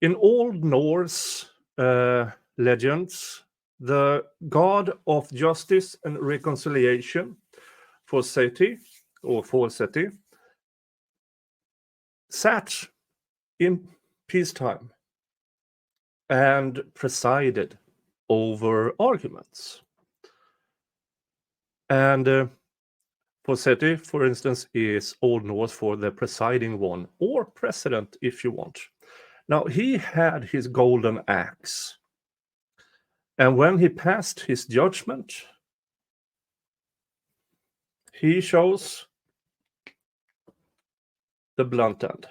In Old Norse legends, the god of justice and reconciliation, Forseti, sat in peacetime and presided over arguments. And Forseti, for instance, is Old Norse for the presiding one, or president if you want. Now, he had his golden axe, and when he passed his judgment, he chose the blunt end.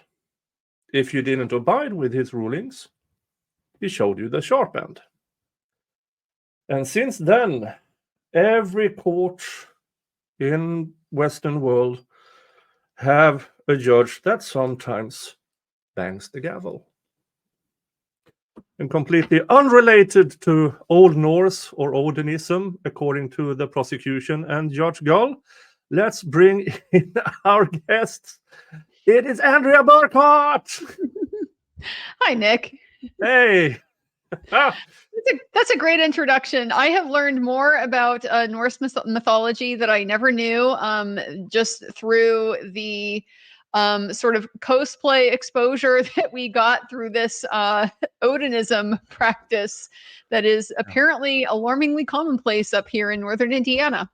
If you didn't abide with his rulings, he showed you the sharp end. And since then, every court in Western world have a judge that sometimes bangs the gavel. And completely unrelated to Old Norse or Odinism, according to the prosecution and Judge Gull, let's bring in our guests. It is Andrea Burkhart. Hi, Nick. Hey. That's a great introduction. I have learned more about Norse mythology that I never knew, just through the sort of cosplay exposure that we got through this Odinism practice that is apparently alarmingly commonplace up here in northern Indiana.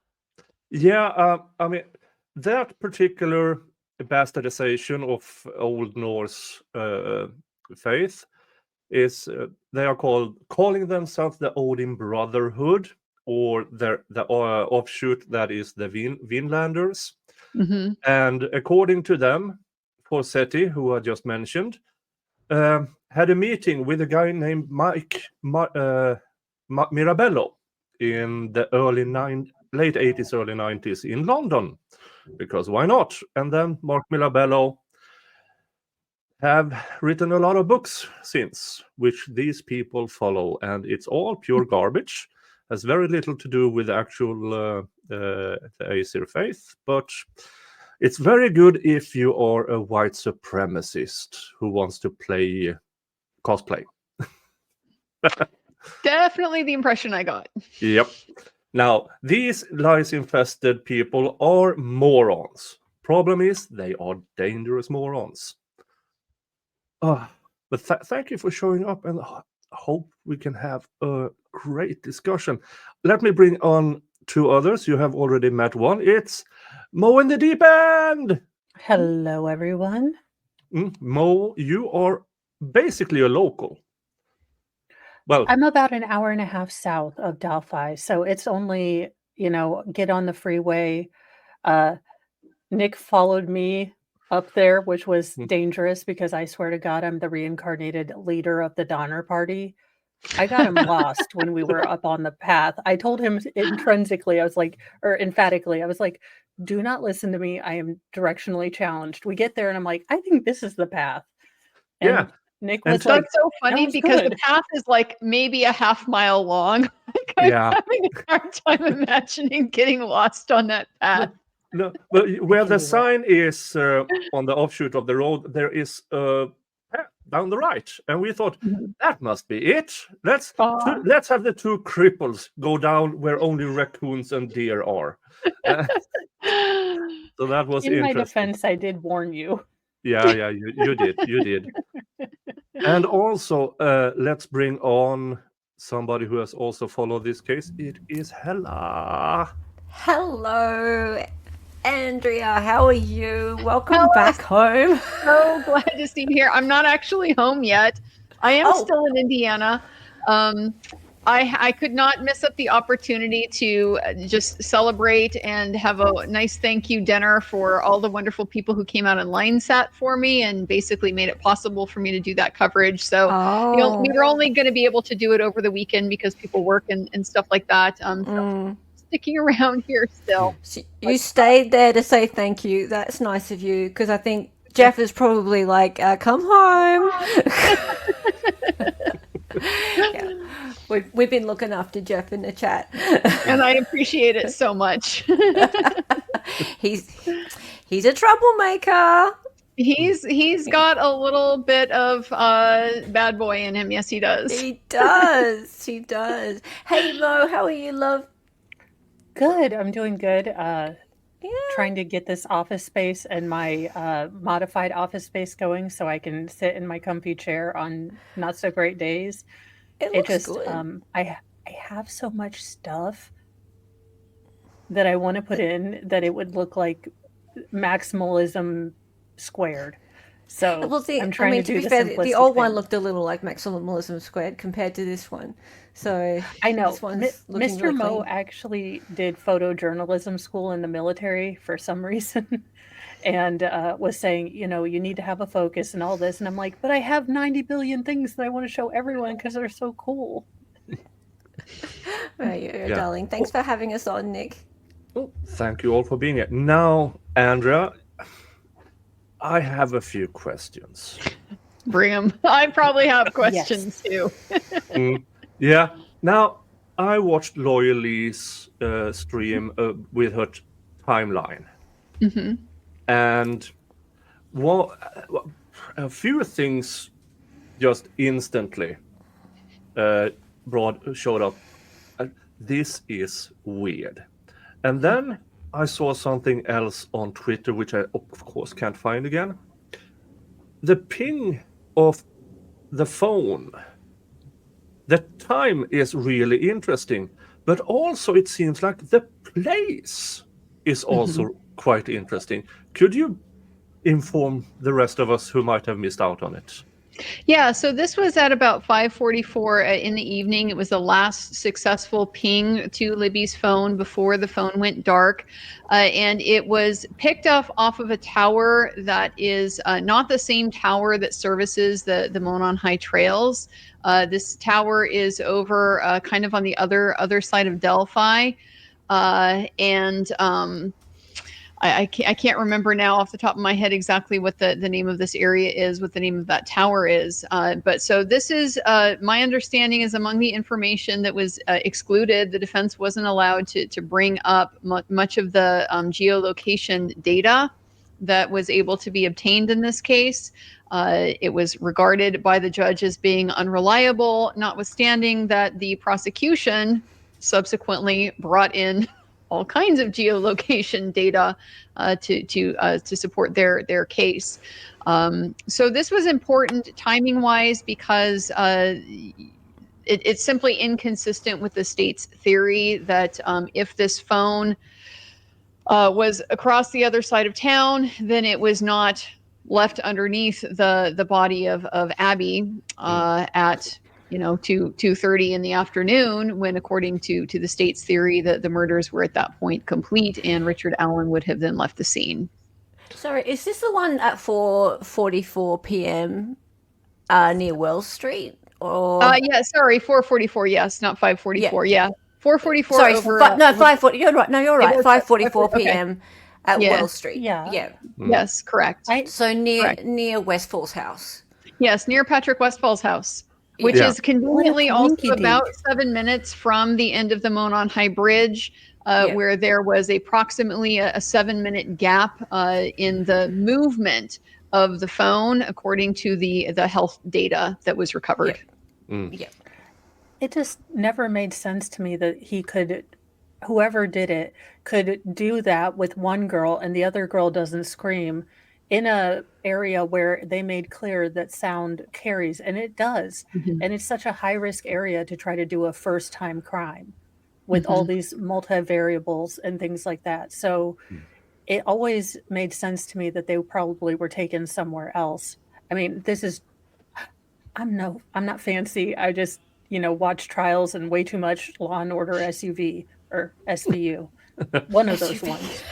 Yeah, I mean, that particular bastardization of Old Norse faith is they are calling themselves the Odin Brotherhood, or the offshoot that is the Vinlanders. Mm-hmm. And according to them, Forseti, who I just mentioned, had a meeting with a guy named Mike Mirabello in the late 80s, early 90s in London, because why not? And then Mark Mirabello have written a lot of books since, which these people follow, and it's all pure garbage. Has very little to do with the actual the Aesir faith, but it's very good if you are a white supremacist who wants to play cosplay. Definitely the impression I got. Yep. Now, these lies-infested people are morons. Problem is, they are dangerous morons. But thank you for showing up, and I hope we can have a great discussion. Let me bring on two others. You have already met one. It's Mo in the Deep End. Hello, everyone. Mo, you are basically a local. Well, I'm about an hour and a half south of Delphi, so it's only, get on the freeway. Nick followed me up there, which was dangerous because I swear to God, I'm the reincarnated leader of the Donner Party. I got him lost when we were up on the path. I told him emphatically, I was like, do not listen to me. I am directionally challenged. We get there and I'm like, I think this is the path. And yeah. Nick was That's so funny because the path is like maybe a half mile long. I'm having a hard time imagining getting lost on that path. No, but where the sign is on the offshoot of the road, there is a path down the right, and we thought that must be it. Let's have the two cripples go down where only raccoons and deer are. So that was in interesting. my defense. I did warn you. Yeah, you did. And also, let's bring on somebody who has also followed this case. It is Hella. Hello, Andrea. How are you? Welcome back home. So glad to see you here. I'm not actually home yet. I am still in Indiana. I could not miss up the opportunity to just celebrate and have a nice thank you dinner for all the wonderful people who came out and line sat for me and basically made it possible for me to do that coverage. So we were only going to be able to do it over the weekend because people work and stuff like that. So sticking around here still. So you stayed there to say thank you. That's nice of you, because I think Jeff is probably like, come home. Yeah. We've been looking after Jeff in the chat. And I appreciate it so much. He's a troublemaker. He's got a little bit of bad boy in him. Yes, he does. He does. He does. Hey Mo, how are you, love? Good. I'm doing good. Yeah. Trying to get this office space and my modified office space going so I can sit in my comfy chair on not so great days. It It looks just good. I have so much stuff that I want to put in that it would look like maximalism squared. So Well, I'm I trying mean, to to do be the fair, the simplistic old one thing. looked a little like Maximalism Squared compared to this one. So I know. this one's looking Mr. really Mo clean. actually did photojournalism school in the military for some reason and was saying, you need to have a focus and all this. And I'm like, but I have 90 billion things that I want to show everyone because they're so cool. Right, you're a Yeah. darling. Thanks for having us on, Nick. Well, thank you all for being here. Now, Andrea, I have a few questions. Bring him. I probably have questions too. Yeah. Now, I watched Lawyer Lee's stream with her timeline. Hmm. And a few things just instantly showed up. This is weird. And then I saw something else on Twitter, which I, of course, can't find again. The ping of the phone. The time is really interesting, but also it seems like the place is also quite interesting. Could you inform the rest of us who might have missed out on it? Yeah, so this was at about 5:44 in the evening. It was the last successful ping to Libby's phone before the phone went dark. And it was picked up off of a tower that is not the same tower that services the Monon High Trails. This tower is over kind of on the other side of Delphi. I can't remember now off the top of my head exactly what the name of this area is, what the name of that tower is. But so this is my understanding is among the information that was excluded. The defense wasn't allowed to bring up much of the geolocation data that was able to be obtained in this case. It was regarded by the judge as being unreliable, notwithstanding that the prosecution subsequently brought in all kinds of geolocation data to support their case. So this was important timing wise because it's simply inconsistent with the state's theory that if this phone was across the other side of town, then it was not left underneath the body of Abby at 2:30 in the afternoon, when according to the state's theory the murders were at that point complete and Richard Allen would have then left the scene. Sorry, is this the one at 4:44 p.m. Near Wells Street? Or Yeah, sorry, 4:44. Yes, not 5:44. Yeah, 4:44. sorry, over. 5:40. You're right. No, you're right. was 5:44 okay. p.m. at Yeah. Wells Street. Yeah. Yes, correct. So near Correct. Westfall's house. Yes, near Patrick Westfall's house, which Yeah. is conveniently What a also coinky-dink. about 7 minutes from the end of the Monon High Bridge, where there was approximately a 7-minute gap in the movement of the phone, according to the health data that was recovered. Yeah. It just never made sense to me that whoever did it could do that with one girl and the other girl doesn't scream in a area where they made clear that sound carries, and it does. And it's such a high risk area to try to do a first time crime with all these multivariables and things like that. So it always made sense to me that they probably were taken somewhere else. I mean, I'm not fancy. I just, watch trials and way too much Law and Order SUV or SVU. One of those ones.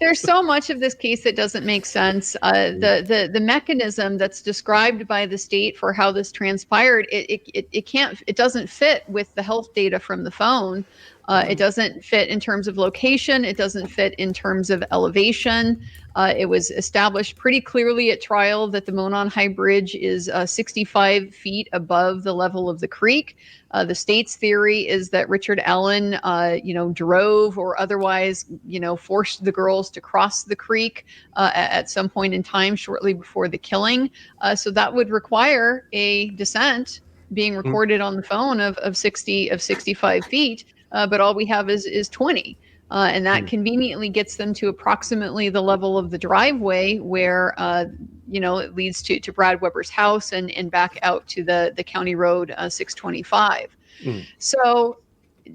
There's so much of this case that doesn't make sense. The mechanism that's described by the state for how this transpired, it doesn't fit with the health data from the phone. It doesn't fit in terms of location. It doesn't fit in terms of elevation. It was established pretty clearly at trial that the Monon High Bridge is 65 feet above the level of the creek. The state's theory is that Richard Allen, drove or otherwise, forced the girls to cross the creek at some point in time shortly before the killing. So that would require a descent being recorded on the phone of 65 feet. But all we have is 20. And that conveniently gets them to approximately the level of the driveway where, it leads to Brad Weber's house and back out to the county road 625. So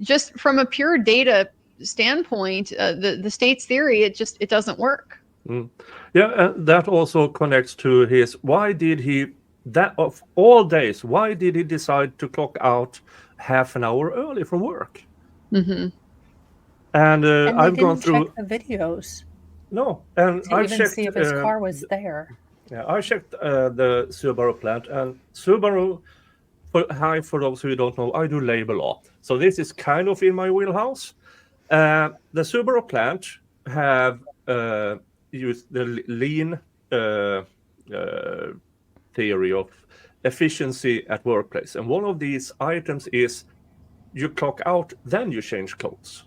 just from a pure data standpoint, the state's theory, it doesn't work. Yeah, that also connects to why did he, that of all days, why did he decide to clock out half an hour early from work? And I've gone through check the videos. No, and to even see if his car was there. Yeah, I checked the Subaru plant, and Subaru. For those who don't know, I do labor law, so this is kind of in my wheelhouse. The Subaru plant have used the lean theory of efficiency at workplace, and one of these items is you clock out, then you change clothes.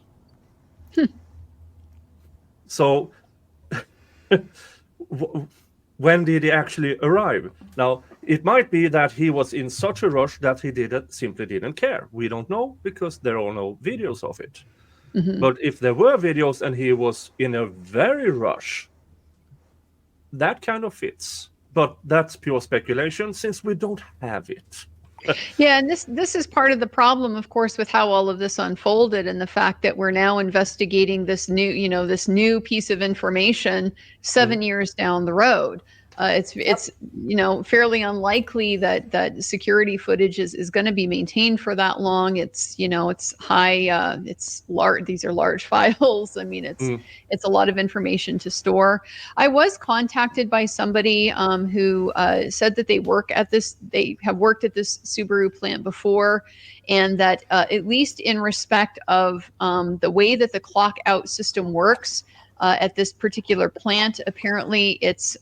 So when did he actually arrive? Now, it might be that he was in such a rush that he simply didn't care. We don't know because there are no videos of it. But if there were videos and he was in a very rush, that kind of fits. But that's pure speculation since we don't have it. Yeah, and this is part of the problem, of course, with how all of this unfolded, and the fact that we're now investigating this new piece of information 7 years down the road. It's fairly unlikely that security footage is going to be maintained for that long. It's high, it's large. These are large files. I mean, it's a lot of information to store. I was contacted by somebody who said that they have worked at this Subaru plant before, and that at least in respect of the way that the clock out system works. At this particular plant, apparently it's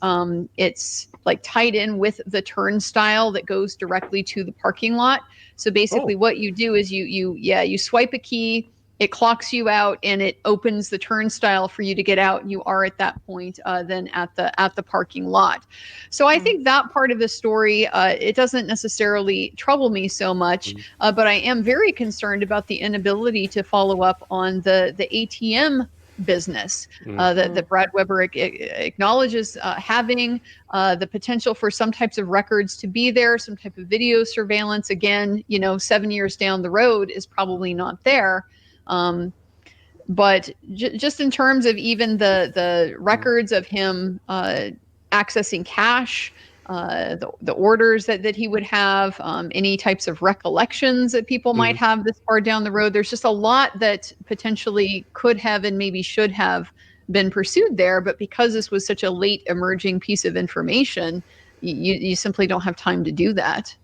like tied in with the turnstile that goes directly to the parking lot. So basically, what you do is you swipe a key, it clocks you out, and it opens the turnstile for you to get out. And you are at that point then at the parking lot. So I think that part of the story it doesn't necessarily trouble me so much, but I am very concerned about the inability to follow up on the ATM business that Brad Weber acknowledges having the potential for some types of records to be there, some type of video surveillance. Again, 7 years down the road is probably not there. But just in terms of even the records of him accessing cash, the orders that he would have, any types of recollections that people might have this far down the road. There's just a lot that potentially could have and maybe should have been pursued there. But because this was such a late emerging piece of information, you simply don't have time to do that.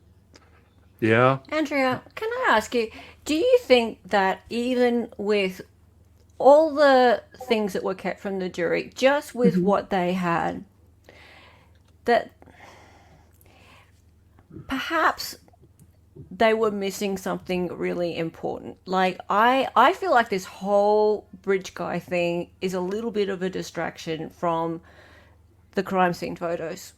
Yeah. Andrea, can I ask you, do you think that even with all the things that were kept from the jury, just with what they had, that perhaps they were missing something really important? Like, I feel like this whole bridge guy thing is a little bit of a distraction from the crime scene photos.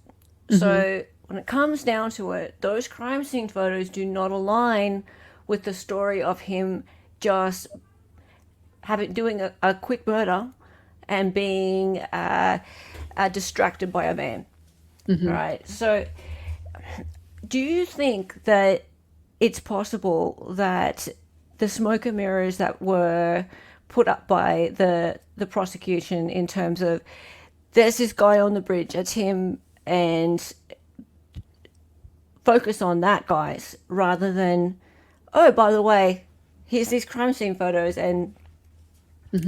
So when it comes down to it, those crime scene photos do not align with the story of him just doing a quick murder and being distracted by a man. Right? So do you think that it's possible that the smoke and mirrors that were put up by the prosecution in terms of there's this guy on the bridge, it's him, and focus on that, guys, rather than, oh, by the way, here's these crime scene photos, and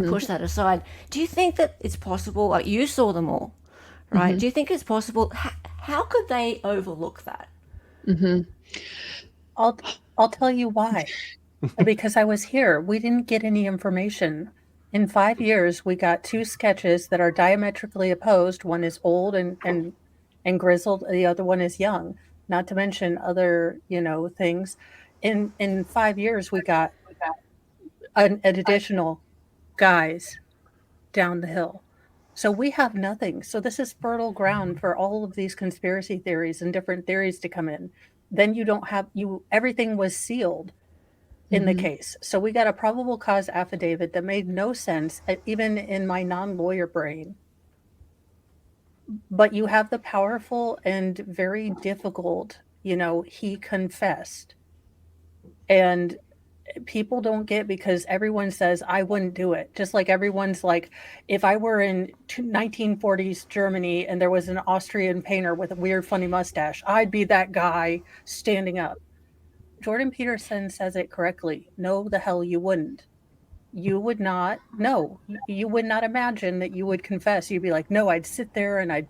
push that aside? Do you think that it's possible? Like, you saw them all, right? Do you think it's possible? How could they overlook that? I'll tell you why. Because I was here. We didn't get any information. In 5 years, we got 2 sketches that are diametrically opposed. One is old and grizzled. The other one is young. Not to mention other, things. In 5 years, we got an additional guys down the hill. So we have nothing. So this is fertile ground for all of these conspiracy theories and different theories to come in. Then you don't have everything was sealed in the case. So we got a probable cause affidavit that made no sense, even in my non-lawyer brain. But you have the powerful and very difficult, he confessed. And people don't get, because everyone says, I wouldn't do it. Just like everyone's like, if I were in 1940s Germany and there was an Austrian painter with a weird, funny mustache, I'd be that guy standing up. Jordan Peterson says it correctly. No, the hell you wouldn't. You would not. No, you would not imagine that you would confess. You'd be like, no, I'd sit there and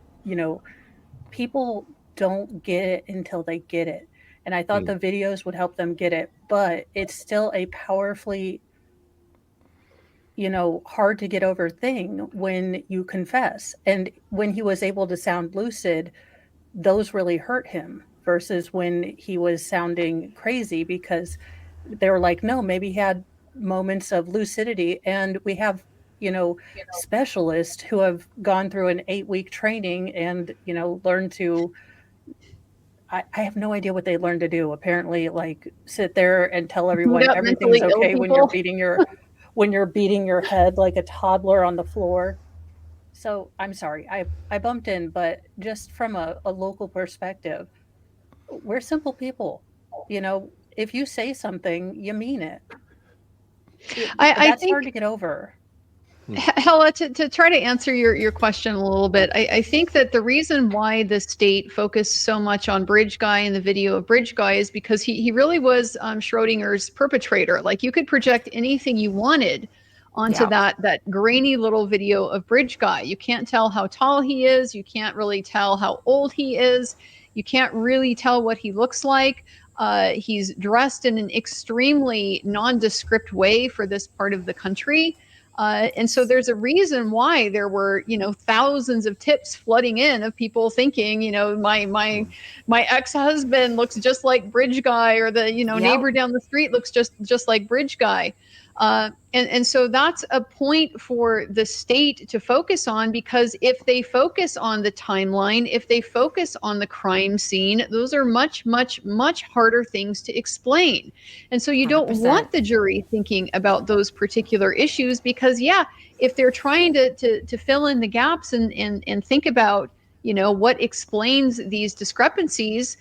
people don't get it until they get it. And I thought the videos would help them get it, but it's still a powerfully, hard to get over thing when you confess. And when he was able to sound lucid, those really hurt him versus when he was sounding crazy, because they were like, no, maybe he had moments of lucidity. And we have, specialists who have gone through an 8-week training and, learned to, I have no idea what they learned to do. Apparently, like, sit there and tell everyone everything's okay when you're beating your head like a toddler on the floor. So I'm sorry, I bumped in, but just from a local perspective, we're simple people. If you say something, you mean it. That's hard to get over. Hella, to try to answer your question a little bit, I think that the reason why the state focused so much on Bridge Guy in the video of Bridge Guy is because he really was Schrodinger's perpetrator. Like, you could project anything you wanted onto that grainy little video of Bridge Guy. You can't tell how tall he is. You can't really tell how old he is. You can't really tell what he looks like. He's dressed in an extremely nondescript way for this part of the country. And so there's a reason why there were, thousands of tips flooding in of people thinking, my ex-husband looks just like Bridge Guy, or the, neighbor down the street looks just like Bridge Guy. And so that's a point for the state to focus on, because if they focus on the timeline, if they focus on the crime scene, those are much, much, much harder things to explain. And so you don't 100%. want the jury thinking about those particular issues, because if they're trying to fill in the gaps and think about, what explains these discrepancies,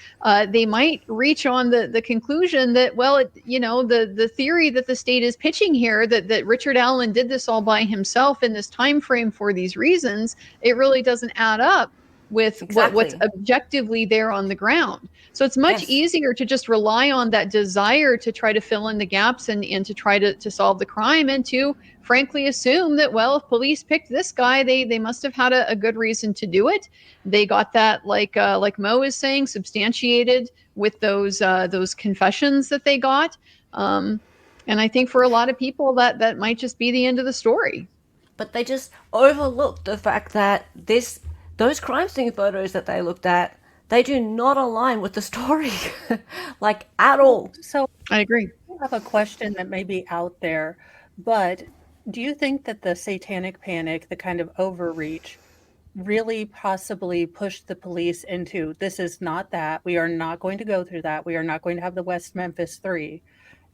they might reach on the conclusion that, well, the theory that the state is pitching here, that Richard Allen did this all by himself in this time frame for these reasons, it really doesn't add up with what's objectively there on the ground. So it's much easier to just rely on that desire to try to fill in the gaps and to try to solve the crime, and to frankly assume that, well, if police picked this guy, they must have had a good reason to do it. They got that, like Mo is saying, substantiated with those confessions that they got. And I think for a lot of people that might just be the end of the story. But they just overlooked the fact that those crime scene photos that they looked at, they do not align with the story, like, at all. So I agree. I have a question that may be out there, but do you think that the satanic panic, the kind of overreach, really possibly pushed the police into, this is not that, we are not going to go through that, we are not going to have the West Memphis 3,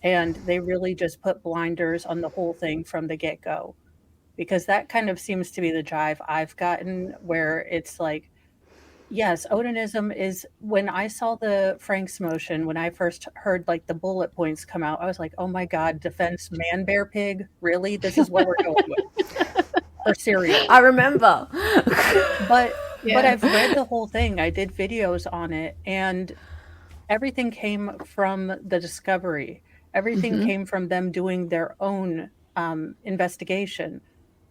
and they really just put blinders on the whole thing from the get-go? Because that kind of seems to be the jive I've gotten, where it's like, yes, Odinism is, when I saw the Frank's motion, when I first heard like the bullet points come out, I was like, oh my God, defense man bear pig? Really? This is what we're going with? For serious. I remember. But I've read the whole thing. I did videos on it, and everything came from the discovery. Everything came from them doing their own investigation.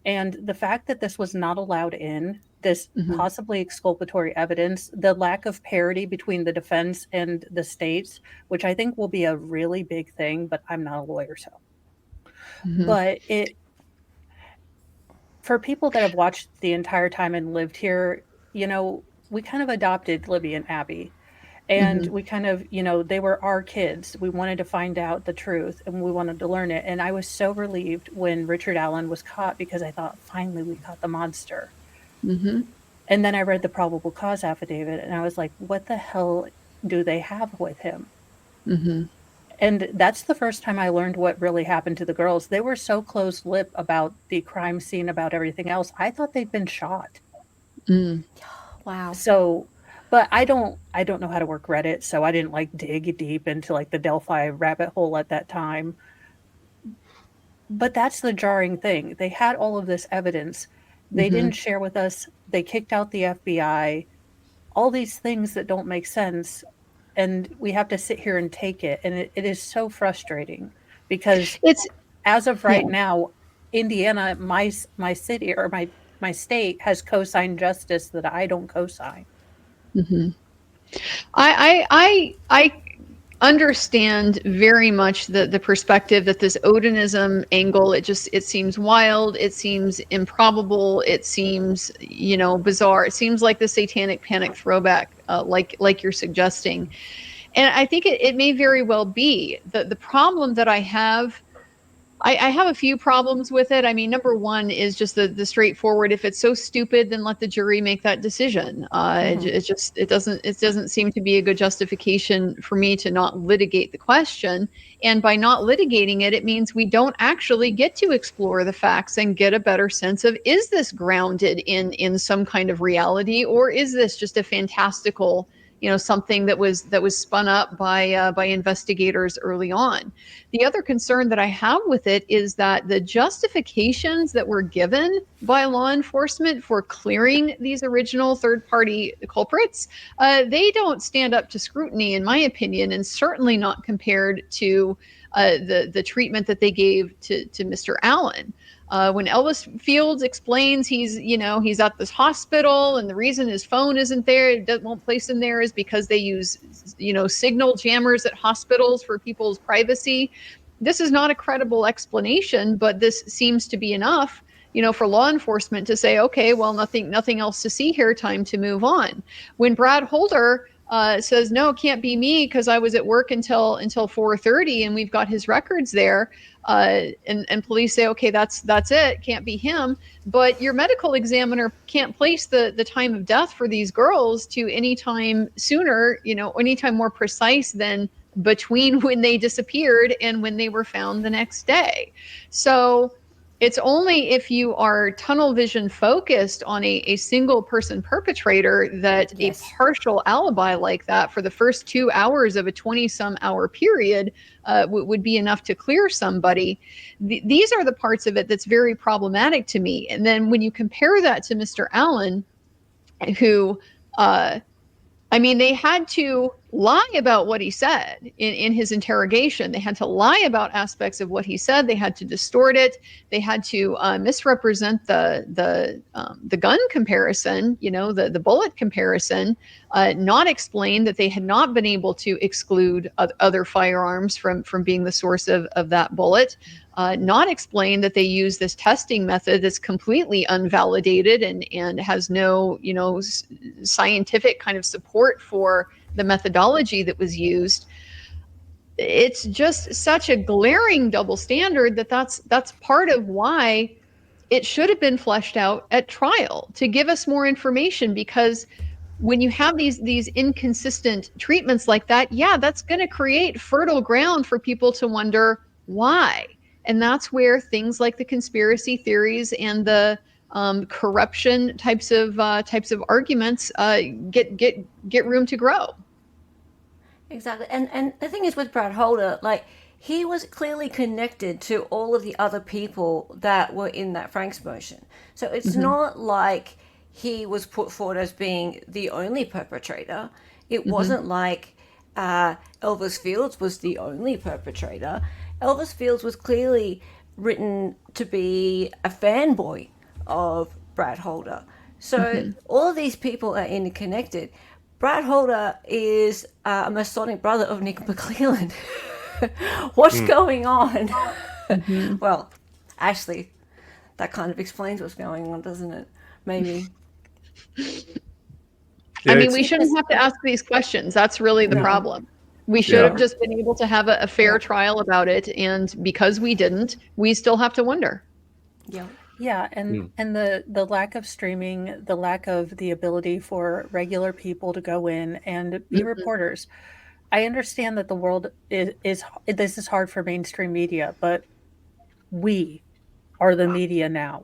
And the fact that this was not allowed in, this Mhm. possibly exculpatory evidence, the lack of parity between the defense and the states, which I think will be a really big thing, but I'm not a lawyer, so. Mhm. But for people that have watched the entire time and lived here, we kind of adopted Libby and Abby. And Mhm. we kind of, they were our kids. We wanted to find out the truth and we wanted to learn it. And I was so relieved when Richard Allen was caught because I thought, finally, we caught the monster. Mhm. And then I read the probable cause affidavit and I was like, what the hell do they have with him? Mhm. And that's the first time I learned what really happened to the girls. They were so close-lipped about the crime scene, about everything else. I thought they'd been shot. Mm. Wow. So, but I don't know how to work Reddit, so I didn't like dig deep into like the Delphi rabbit hole at that time. But that's the jarring thing. They had all of this evidence. They Mhm. didn't share with us. They kicked out the FBI. All these things that don't make sense, and we have to sit here and take it. And it is so frustrating because It's as of yeah. right now, Indiana, my city or my state has co-signed justice that I don't co-sign. Mhm. I understand very much the perspective that this Odinism angle, it seems wild, it seems improbable, it seems bizarre, it seems like the satanic panic throwback, like you're suggesting, and I think it may very well be. The problem that I have a few problems with it. I mean, number one is just the straightforward. If it's so stupid, then let the jury make that decision. It doesn't seem to be a good justification for me to not litigate the question. And by not litigating it, it means we don't actually get to explore the facts and get a better sense of, is this grounded in some kind of reality, or is this just a fantastical, something that was spun up by investigators early on. The other concern that I have with it is that the justifications that were given by law enforcement for clearing these original third-party culprits, they don't stand up to scrutiny, in my opinion, and certainly not compared to the treatment that they gave to Mr. Allen. When Elvis Fields explains he's at this hospital and the reason his phone isn't there, it won't place him there, is because they use signal jammers at hospitals for people's privacy. This is not a credible explanation, but this seems to be enough, for law enforcement to say, okay, well, nothing else to see here, time to move on. When Brad Holder says, no, it can't be me because I was at work until 4:30 and we've got his records there, and police say, okay, that's it, can't be him. But your medical examiner can't place the time of death for these girls to any time sooner, any time more precise than between when they disappeared and when they were found the next day. So it's only if you are tunnel vision focused on a single person perpetrator that Yes. a partial alibi like that for the first 2 hours of a 20-some hour period would be enough to clear somebody. These are the parts of it that's very problematic to me. And then when you compare that to Mr. Allen, who they had to lie about what he said in his interrogation. They had to lie about aspects of what he said. They had to distort it. They had to misrepresent the gun comparison, the bullet comparison, not explain that they had not been able to exclude other firearms from being the source of that bullet. Not explain that they use this testing method that's completely unvalidated and has no, scientific kind of support for the methodology that was used. It's just such a glaring double standard that's part of why it should have been fleshed out at trial to give us more information, because when you have these inconsistent treatments like that, that's going to create fertile ground for people to wonder why. And that's where things like the conspiracy theories and the corruption types of arguments get room to grow. Exactly. And the thing is with Brad Holder, like, he was clearly connected to all of the other people that were in that Franks motion. So it's not like he was put forward as being the only perpetrator. It wasn't like Elvis Fields was the only perpetrator. Elvis Fields was clearly written to be a fanboy of Brad Holder. So all of these people are interconnected. Brad Holder is a Masonic brother of Nick McClelland. What's going on? Well, actually, that kind of explains what's going on, doesn't it? Maybe. Yeah, I mean, we shouldn't have to ask these questions. That's really the problem. We should have just been able to have a fair trial about it. And because we didn't, we still have to wonder. Yeah. Yeah, and the lack of streaming, the lack of the ability for regular people to go in and be reporters. I understand that the world is this is hard for mainstream media, but we are the media now.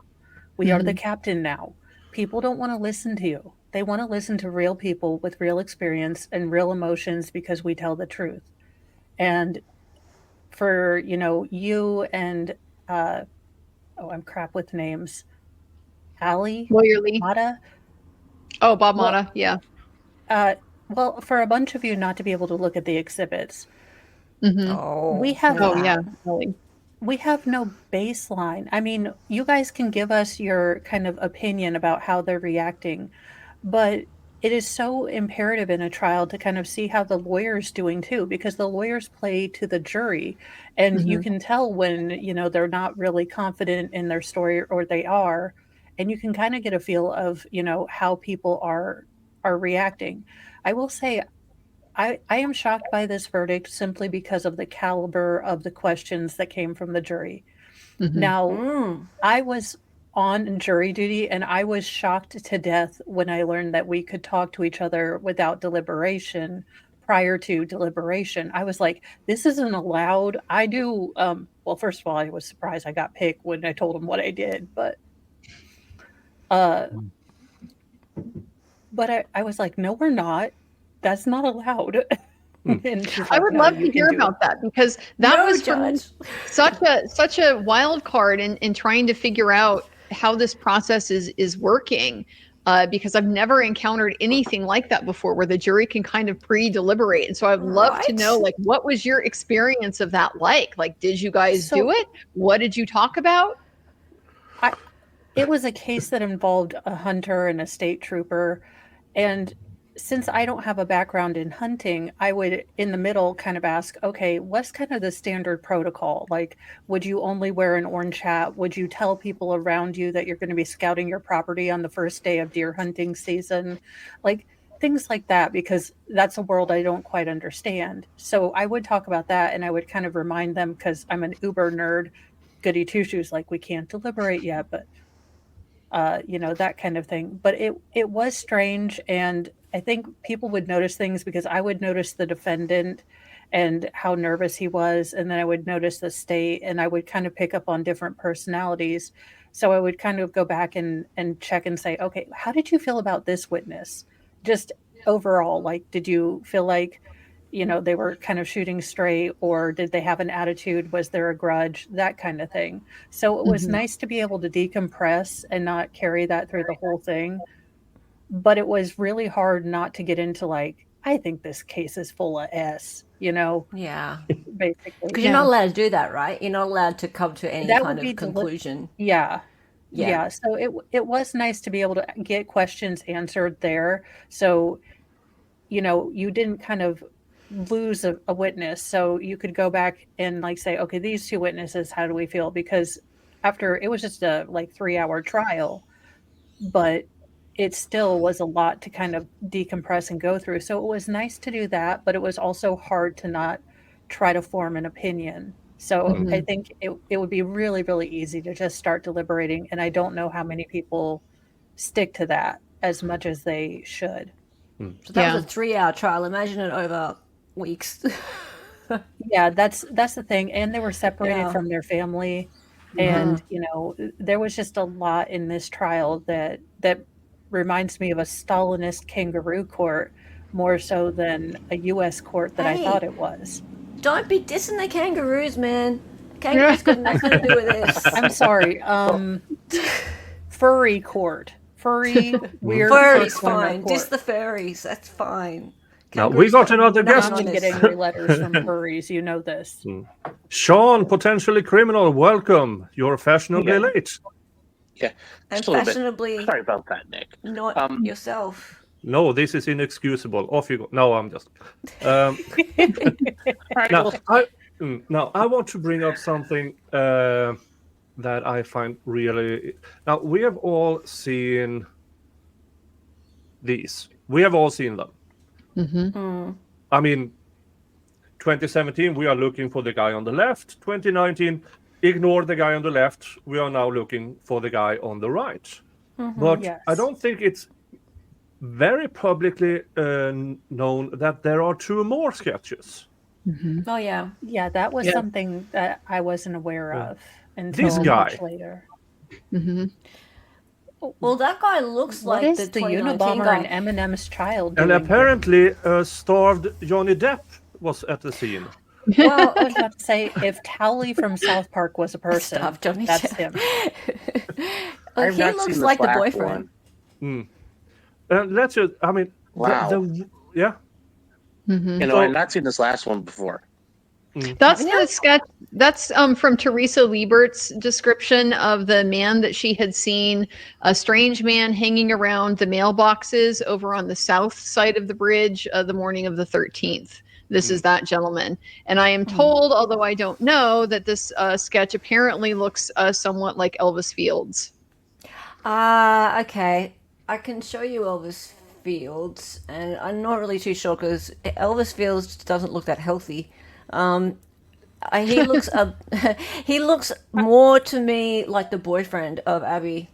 We are the captain now. People don't want to listen to you. They want to listen to real people with real experience and real emotions because we tell the truth. And for, you and I'm crap with names. Allie? Lawyer Lee. Mata? Oh, Bob Mata, yeah. Well, for a bunch of you not to be able to look at the exhibits, Oh. we have Really. we have no baseline. I mean, you guys can give us your kind of opinion about how they're reacting, but it is so imperative in a trial to kind of see how the lawyer's doing too, because the lawyers play to the jury, and you can tell when, they're not really confident in their story or they are, and you can kind of get a feel of, how people are reacting. I will say I am shocked by this verdict simply because of the caliber of the questions that came from the jury. Now, I was on jury duty and I was shocked to death when I learned that we could talk to each other without deliberation prior to deliberation. I was like, this isn't allowed. I do, well, first of all, I was surprised I got picked when I told them what I did, but I was like, no, we're not. That's not allowed. And she's I like, would "No, love you to can hear do about it." that, because that No, was for me Judge. such a wild card in trying to figure out how this process is working. Because I've never encountered anything like that before, where the jury can kind of pre-deliberate. And so I'd love to know, like, what was your experience of that like? Like, did you guys do it? What did you talk about? It was a case that involved a hunter and a state trooper. And since I don't have a background in hunting, I would, in the middle, kind of ask, okay, what's kind of the standard protocol? Like, would you only wear an orange hat? Would you tell people around you that you're going to be scouting your property on the first day of deer hunting season? Like, things like that, because that's a world I don't quite understand. So I would talk about that, and I would kind of remind them, because I'm an uber nerd, goody two shoes, like, we can't deliberate yet, but that kind of thing. But it was strange, and I think people would notice things because I would notice the defendant and how nervous he was, and then I would notice the state, and I would kind of pick up on different personalities. So I would kind of go back and check and say, okay, how did you feel about this witness? Just overall, like, did you feel like they were kind of shooting straight, or did they have an attitude? Was there a grudge? That kind of thing. So it was nice to be able to decompress and not carry that through the whole thing. But it was really hard not to get into, like, I think this case is full of S, Yeah. basically. Because you're not allowed to do that, right? You're not allowed to come to any That kind would be of conclusion. Yeah. So it was nice to be able to get questions answered there. So, you didn't kind of lose a witness, so you could go back and, like, say, okay, these two witnesses, how do we feel? Because after, it was just a 3-hour trial, but it still was a lot to kind of decompress and go through. So it was nice to do that, but it was also hard to not try to form an opinion. So I think it would be really, really easy to just start deliberating, and I don't know how many people stick to that as much as they should. So that was a 3-hour trial. Imagine it over weeks. Yeah, that's the thing. And they were separated from their family. And, there was just a lot in this trial that reminds me of a Stalinist kangaroo court more so than a U.S. court that I thought it was. Don't be dissing the kangaroos, man. Kangaroos got nothing to do with this. I'm sorry. Furry court. Furry, weird. Furry's fine. Diss the furries. That's fine. Now, we got another guest. I'm get angry letters from furries. You know this. Sean, potentially criminal, welcome. You're fashionably late. Yeah, and just a little bit. fashionably Sorry about that, Nick. not yourself. No, this is inexcusable. Off you go. No, I'm just. All right, Now, well, now I want to bring up something that I find really. Now we have all seen these. We have all seen them. Mm-hmm. I mean, 2017 we are looking for the guy on the left. 2019, ignore the guy on the left. We are now looking for the guy on the right. But Yes. I don't think it's very publicly known that there are 2 more sketches. Mm-hmm. Oh yeah. Yeah, that was Yeah. something that I wasn't aware Yeah. of until This guy. much later. Mm-hmm. Well, that guy looks What like is the the 2019 Unabomber guy. and Eminem's child And doing apparently, starved Johnny Depp was at the scene. here? Well, I was about to say, if Towley from South Park was a person, Stuff, Johnny that's Depp. him. Oh, I've he not looks seen like this the last boyfriend. one. Let's just, I mean, Wow. yeah. Mm-hmm. You know, So- I've not seen this last one before. That's Yeah. the sketch. That's from Teresa Liebert's description of the man that she had seen, a strange man hanging around the mailboxes over on the south side of the bridge the morning of the 13th. This is that gentleman. And I am told, although I don't know, that this sketch apparently looks somewhat like Elvis Fields. Okay. I can show you Elvis Fields, and I'm not really too sure because Elvis Fields doesn't look that healthy. He looks he looks more to me like the boyfriend of Abby.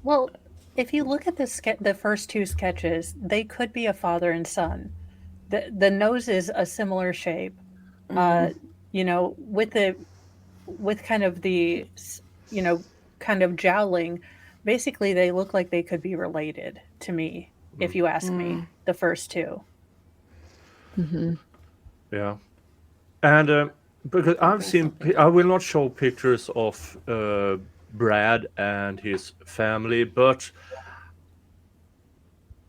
Well, if you look at the first 2 sketches, they could be a father and son. The nose is a similar shape. You know, with kind of the, you know, kind of jowling. Basically, they look like they could be related to me, if you ask me. The first 2. Mm-hmm. Yeah. And because I've seen, I will not show pictures of Brad and his family, but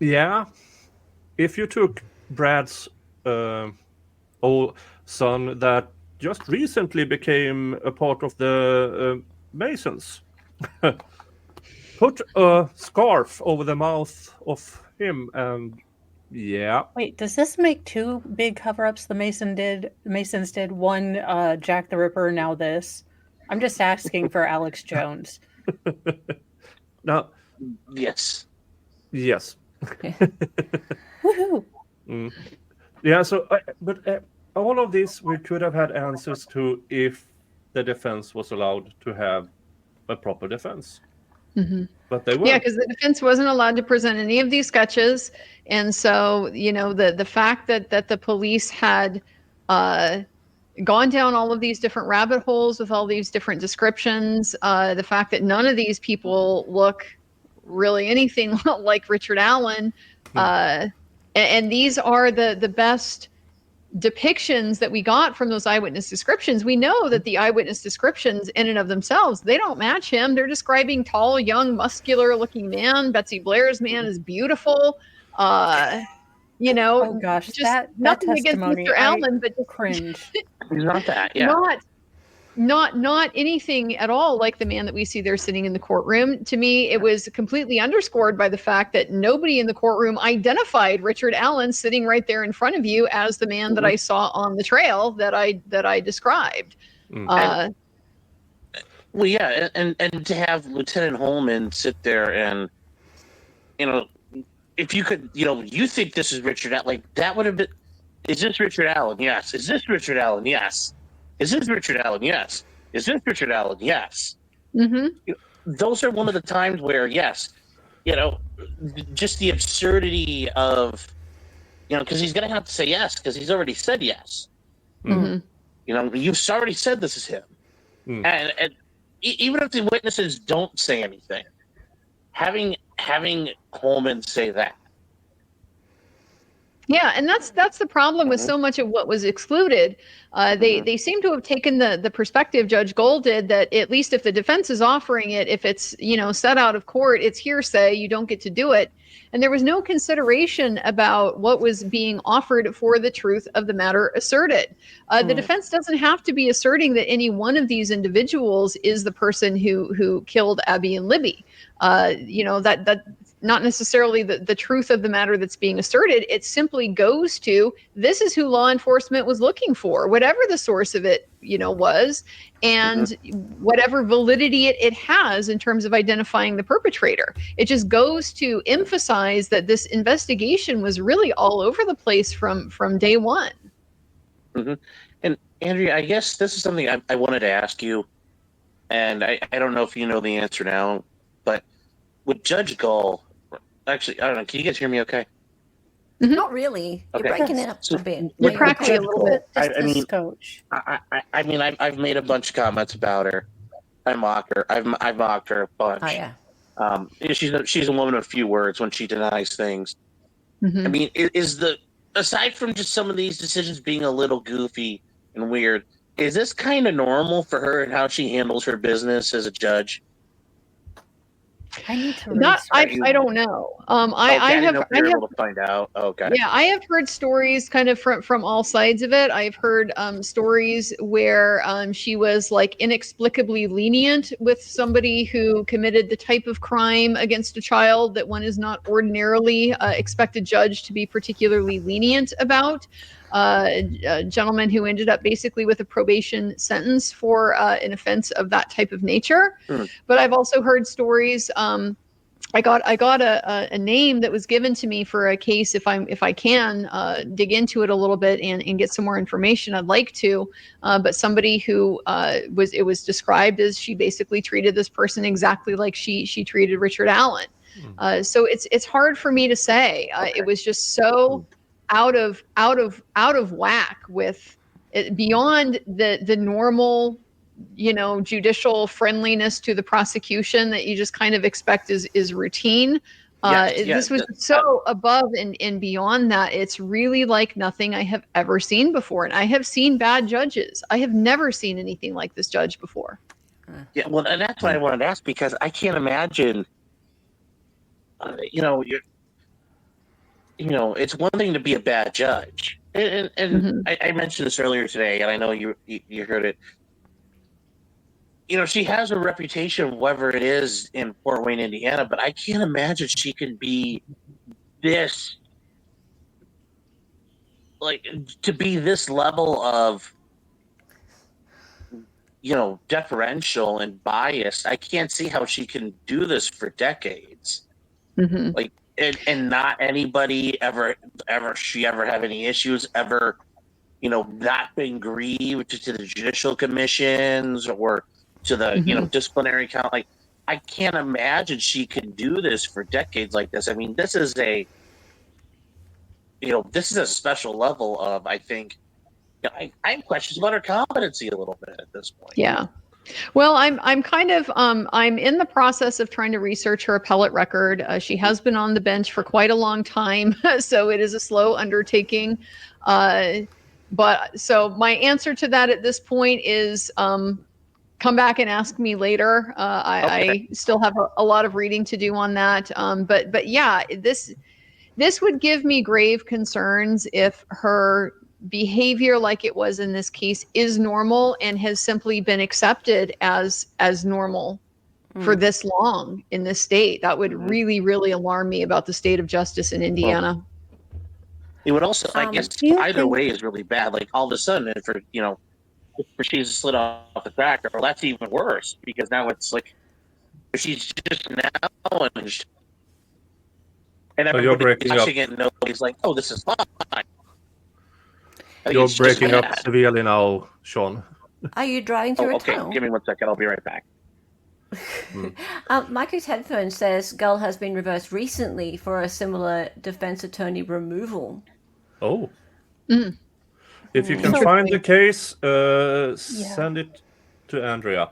yeah, if you took Brad's old son that just recently became a part of the Masons, put a scarf over the mouth of him, and yeah, Wait, does this make 2 big cover-ups the Masons did? One, Jack the Ripper, now this. I'm just asking for Alex Jones. now, Yes. yes. Woohoo! Yeah, so, but all of this we could have had answers to if the defense was allowed to have a proper defense. Mm-hmm. But they weren't. Yeah, because the defense wasn't allowed to present any of these sketches, and so you know the fact that the police had gone down all of these different rabbit holes with all these different descriptions, the fact that none of these people look really anything like Richard Allen, and these are the best depictions that we got from those eyewitness descriptions. We know that the eyewitness descriptions in and of themselves, they don't match him. They're describing tall, young, muscular looking man. Betsy Blair's man is beautiful. You know, Oh gosh, just that nothing against testimony, Mr. Allen, but just cringe. He's not that. Yeah. not anything at all like the man that we see there sitting in the courtroom. To me, it was completely underscored by the fact that nobody in the courtroom identified Richard Allen sitting right there in front of you as the man that I saw on the trail that I described. Well, yeah, and to have Lieutenant Holman sit there and, you know, if you could, you know, you think this is Richard Allen, like that would have been, is this Richard Allen? Yes. Is this Richard Allen? Yes. Is this Richard Allen? Yes. Is this Richard Allen? Yes. Mm-hmm. Those are one of the times where, yes, you know, just the absurdity of, you know, because he's going to have to say yes because he's already said yes. Mm-hmm. You know, you've already said this is him. And even if the witnesses don't say anything, having Holman say that, Yeah, and that's the problem with so much of what was excluded. They seem to have taken the perspective Judge Gold did, that at least if the defense is offering it, if it's set out of court, it's hearsay. You don't get to do it. And there was no consideration about what was being offered for the truth of the matter asserted. The defense doesn't have to be asserting that any one of these individuals is the person who killed Abby and Libby. That not necessarily the truth of the matter that's being asserted. It simply goes to, this is who law enforcement was looking for, whatever the source of it, was, and whatever validity it has in terms of identifying the perpetrator. It just goes to emphasize that this investigation was really all over the place from day one. Mm-hmm. And Andrea, I guess this is something I wanted to ask you, and I don't know if you know the answer now, but with Judge Gull, actually, I don't know. Can you guys hear me okay? Not really. You're Okay. breaking it up So, a bit. You're cracking a little bit. I mean, Coach. I mean, I've made a bunch of comments about her. I mock her. I've mocked her a bunch. Oh, yeah. She's a woman of few words when she denies things. I mean, aside from just some of these decisions being a little goofy and weird, is this kind of normal for her and how she handles her business as a judge? I need to I don't know. I didn't know if you were able to find out. Okay. Yeah, I have heard stories kind of from all sides of it. I've heard stories where she was like inexplicably lenient with somebody who committed the type of crime against a child that one is not ordinarily expect a judge to be particularly lenient about. A gentleman who ended up basically with a probation sentence for an offense of that type of nature. But I've also heard stories. I got a name that was given to me for a case. If I can dig into it a little bit and get some more information, I'd like to. But somebody who was described as she basically treated this person exactly like she treated Richard Allen. So it's hard for me to say. It was just so out of whack with it, beyond the normal judicial friendliness to the prosecution that you just kind of expect is routine. This was so above and beyond that. It's really like nothing I have ever seen before. And I have seen bad judges. I have never seen anything like this judge before. Yeah, well, and that's what I wanted to ask, because I can't imagine, it's one thing to be a bad judge. And I mentioned this earlier today, and I know you heard it. She has a reputation, whatever it is, in Fort Wayne, Indiana, but I can't imagine she can be this, to be this level of, deferential and biased. I can't see how she can do this for decades. And not anybody ever have any issues, ever, not been grieved to the judicial commissions or to the disciplinary count. Like, I can't imagine she can do this for decades like this. I mean, this is a special level of, I think, I have questions about her competency a little bit at this point. Yeah. Well, I'm kind of I'm in the process of trying to research her appellate record. She has been on the bench for quite a long time, so it is a slow undertaking. But so my answer to that at this point is come back and ask me later. I still have a lot of reading to do on that. But yeah, this would give me grave concerns if her behavior, like it was in this case, is normal and has simply been accepted as normal for this long in this state. That would really, really alarm me about the state of justice in Indiana. Well, it would also, I guess, either way is really bad. Like, all of a sudden, if she's slid off the track, or that's even worse, because now it's like she's just now and everybody's watching it, and nobody's like, "Oh, this is fine." You're breaking up severely now, Sean. Are you driving through a tunnel? Give me 1 second. I'll be right back. Michael's headphone says Gull has been reversed recently for a similar defense attorney removal. Oh. If you can find the case, send it to Andrea.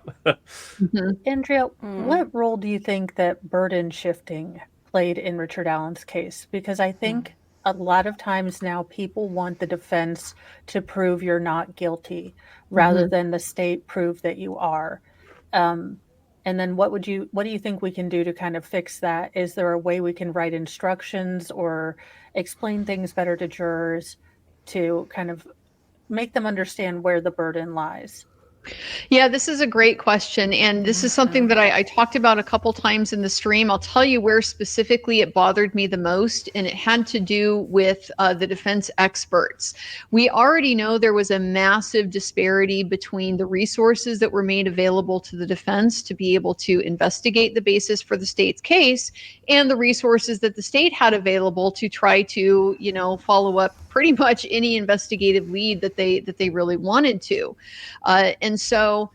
Andrea, what role do you think that burden shifting played in Richard Allen's case? Because I think a lot of times now people want the defense to prove you're not guilty rather than the state prove that you are. And then what do you think we can do to kind of fix that? Is there a way we can write instructions or explain things better to jurors to kind of make them understand where the burden lies? Yeah, this is a great question. And this is something that I talked about a couple times in the stream. I'll tell you where specifically it bothered me the most, and it had to do with the defense experts. We already know there was a massive disparity between the resources that were made available to the defense to be able to investigate the basis for the state's case and the resources that the state had available to try to, follow up pretty much any investigative lead that they really wanted to. And so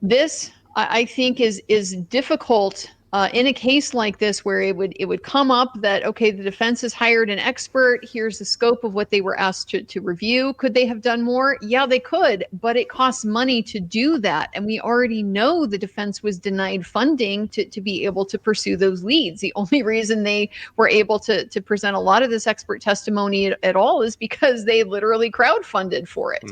this, I think, is difficult in a case like this, where it would come up that, okay, the defense has hired an expert. Here's the scope of what they were asked to review. Could they have done more? Yeah, they could, but it costs money to do that. And we already know the defense was denied funding to be able to pursue those leads. The only reason they were able to present a lot of this expert testimony at all is because they literally crowdfunded for it.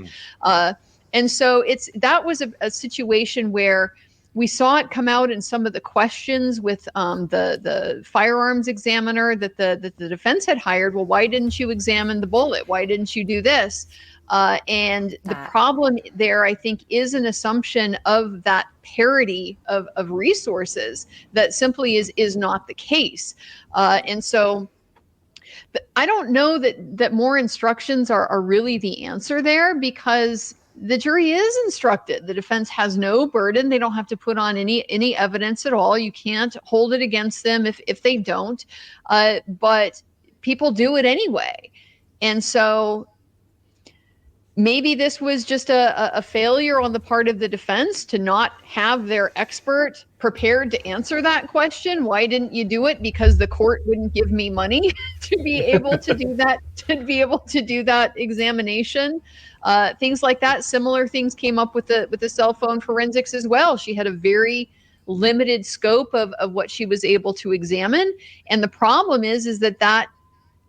And so that was a situation where we saw it come out in some of the questions with the firearms examiner that the defense had hired. Well, why didn't you examine the bullet? Why didn't you do this? And the problem there, I think, is an assumption of that parity of resources that simply is not the case. And so I don't know that more instructions are really the answer there, because the jury is instructed. The defense has no burden. They don't have to put on any evidence at all. You can't hold it against them if they don't. But people do it anyway. And so maybe this was just a failure on the part of the defense to not have their expert prepared to answer that question. Why didn't you do it? Because the court wouldn't give me money to be able to do that, examination. Things like that. Similar things came up with the cell phone forensics as well. She had a very limited scope of what she was able to examine. And the problem is that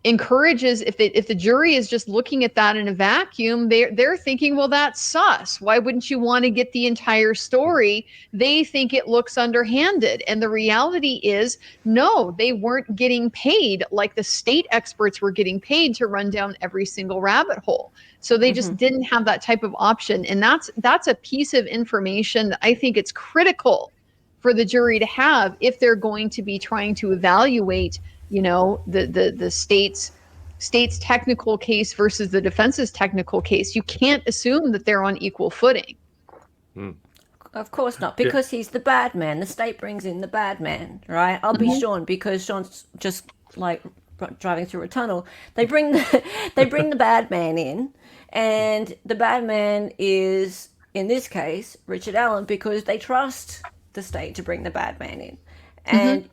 encourages, if the jury is just looking at that in a vacuum, they're thinking, well, that's sus. Why wouldn't you want to get the entire story? They think it looks underhanded. And the reality is, no, they weren't getting paid like the state experts were getting paid to run down every single rabbit hole. So they just didn't have that type of option. And that's a piece of information that I think it's critical for the jury to have if they're going to be trying to evaluate the state's technical case versus the defense's technical case. You can't assume that they're on equal footing. Of course not, because he's the bad man. The state brings in the bad man, right? I'll be Sean, because Sean's just like driving through a tunnel. They bring the bad man in, and the bad man is, in this case, Richard Allen, because they trust the state to bring the bad man in. And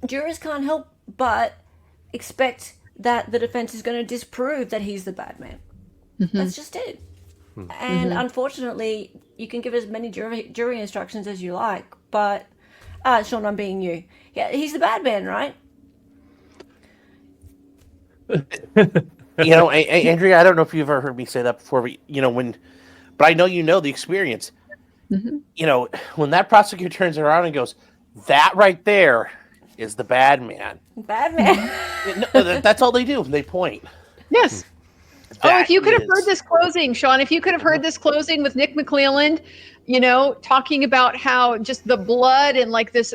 jurors can't help but expect that the defense is going to disprove that he's the bad man. That's just it. And unfortunately, you can give as many jury instructions as you like, but Sean, I'm being you. Yeah, he's the bad man, right? Andrea, I don't know if you've ever heard me say that before, but I know the experience. When that prosecutor turns around and goes, "That right there is the bad man." Bad man. That's all they do. They point. Yes. If you could have heard this closing, Sean, if you could have heard this closing with Nick McClelland, talking about how just the blood and like this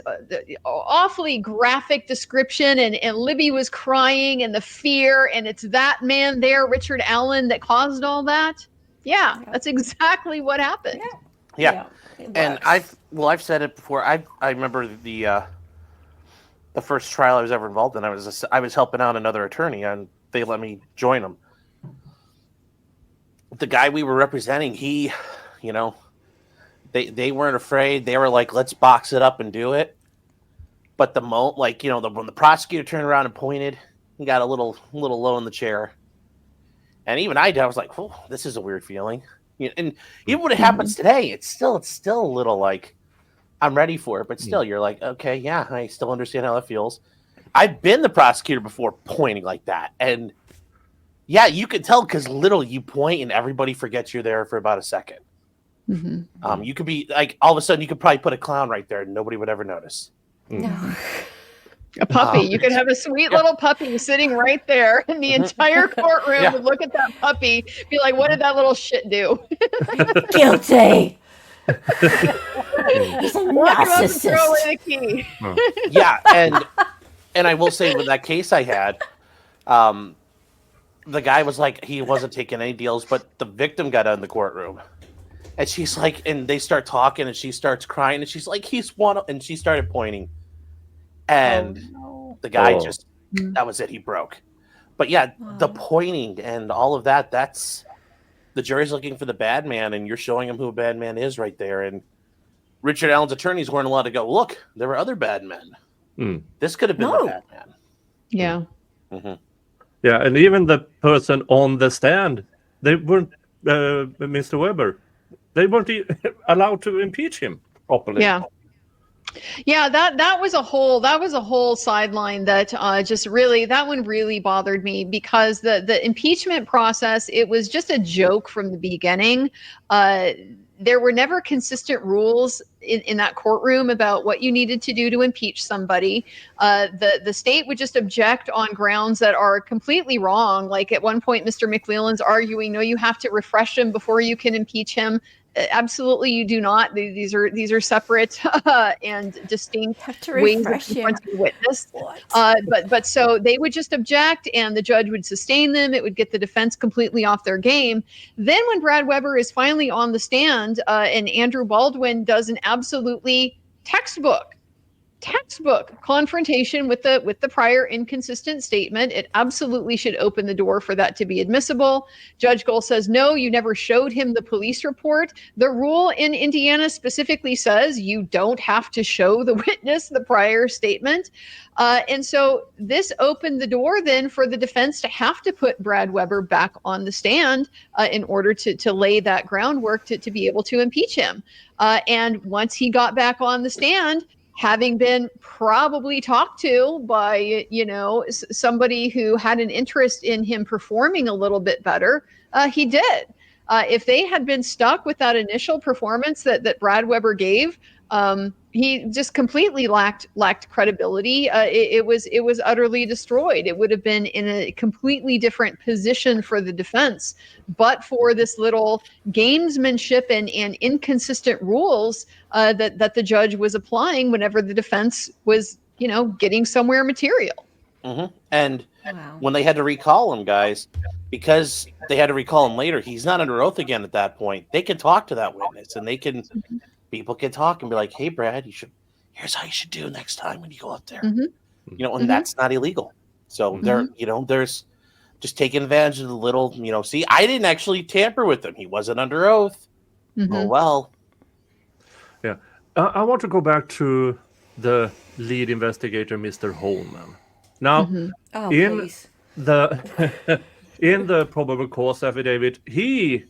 awfully graphic description, and Libby was crying and the fear, and it's that man there, Richard Allen, that caused all that. Yeah, that's exactly what happened. Yeah. And I've said it before. I remember the first trial I was ever involved in. I was helping out another attorney, and they let me join them. The guy we were representing, he, they weren't afraid. They were like, "Let's box it up and do it." But when the prosecutor turned around and pointed, he got a little low in the chair. And even I was like, "Oh, this is a weird feeling." And even when it happens today, it's still a little like, I'm ready for it, but still, you're like, okay, yeah, I still understand how that feels. I've been the prosecutor before pointing like that. And yeah, you can tell because literally you point and everybody forgets you're there for about a second. Mm-hmm. You could be like, all of a sudden you could probably put a clown right there and nobody would ever notice. No. A puppy. You could have a sweet little puppy sitting right there, and the entire courtroom would look at that puppy, be like, "What did that little shit do?" Guilty. He's a Lock him up and throw narcissist. away the key. Yeah, and I will say with that case I had, the guy was like, he wasn't taking any deals, but the victim got out in the courtroom. And she's like, and they start talking, and she starts crying, and she's like, he's one, and she started pointing. And the guy just, that was it, he broke. But yeah, the pointing and all of that, that's, the jury's looking for the bad man, and you're showing them who a bad man is right there. And Richard Allen's attorneys weren't allowed to go, look, there were other bad men. This could have been the bad man. Yeah. Yeah, and even the person on the stand, they weren't, Mr. Weber, they weren't allowed to impeach him properly. Yeah, that was a whole sideline that just really, that one really bothered me, because the impeachment process, it was just a joke from the beginning. There were never consistent rules in that courtroom about what you needed to do to impeach somebody. The state would just object on grounds that are completely wrong. Like at one point, Mr. McWheelan's arguing, no, you have to refresh him before you can impeach him. Absolutely, you do not. These are separate and distinct ways of confronting a witness. But so they would just object, and the judge would sustain them. It would get the defense completely off their game. Then when Brad Weber is finally on the stand, and Andrew Baldwin does an absolutely textbook confrontation with the prior inconsistent statement, it absolutely should open the door for that to be admissible. Judge Gold says, no, you never showed him the police report. The rule in Indiana specifically says you don't have to show the witness the prior statement. And so this opened the door then for the defense to have to put Brad Weber back on the stand in order to lay that groundwork to be able to impeach him. And once he got back on the stand, having been probably talked to by, somebody who had an interest in him performing a little bit better, he did. If they had been stuck with that initial performance that Brad Weber gave, he just completely lacked credibility. It was utterly destroyed. It would have been in a completely different position for the defense, but for this little gamesmanship and inconsistent rules that the judge was applying whenever the defense was, getting somewhere material. And when they had to recall him, guys, because they had to recall him later, he's not under oath again at that point. They can talk to that witness, and people can talk and be like, hey, Brad, here's how you should do next time when you go up there. And that's not illegal. So there's just taking advantage of the little, see, I didn't actually tamper with him. He wasn't under oath. Oh, well. Yeah. I want to go back to the lead investigator, Mr. Holman. Now, in the probable cause affidavit, he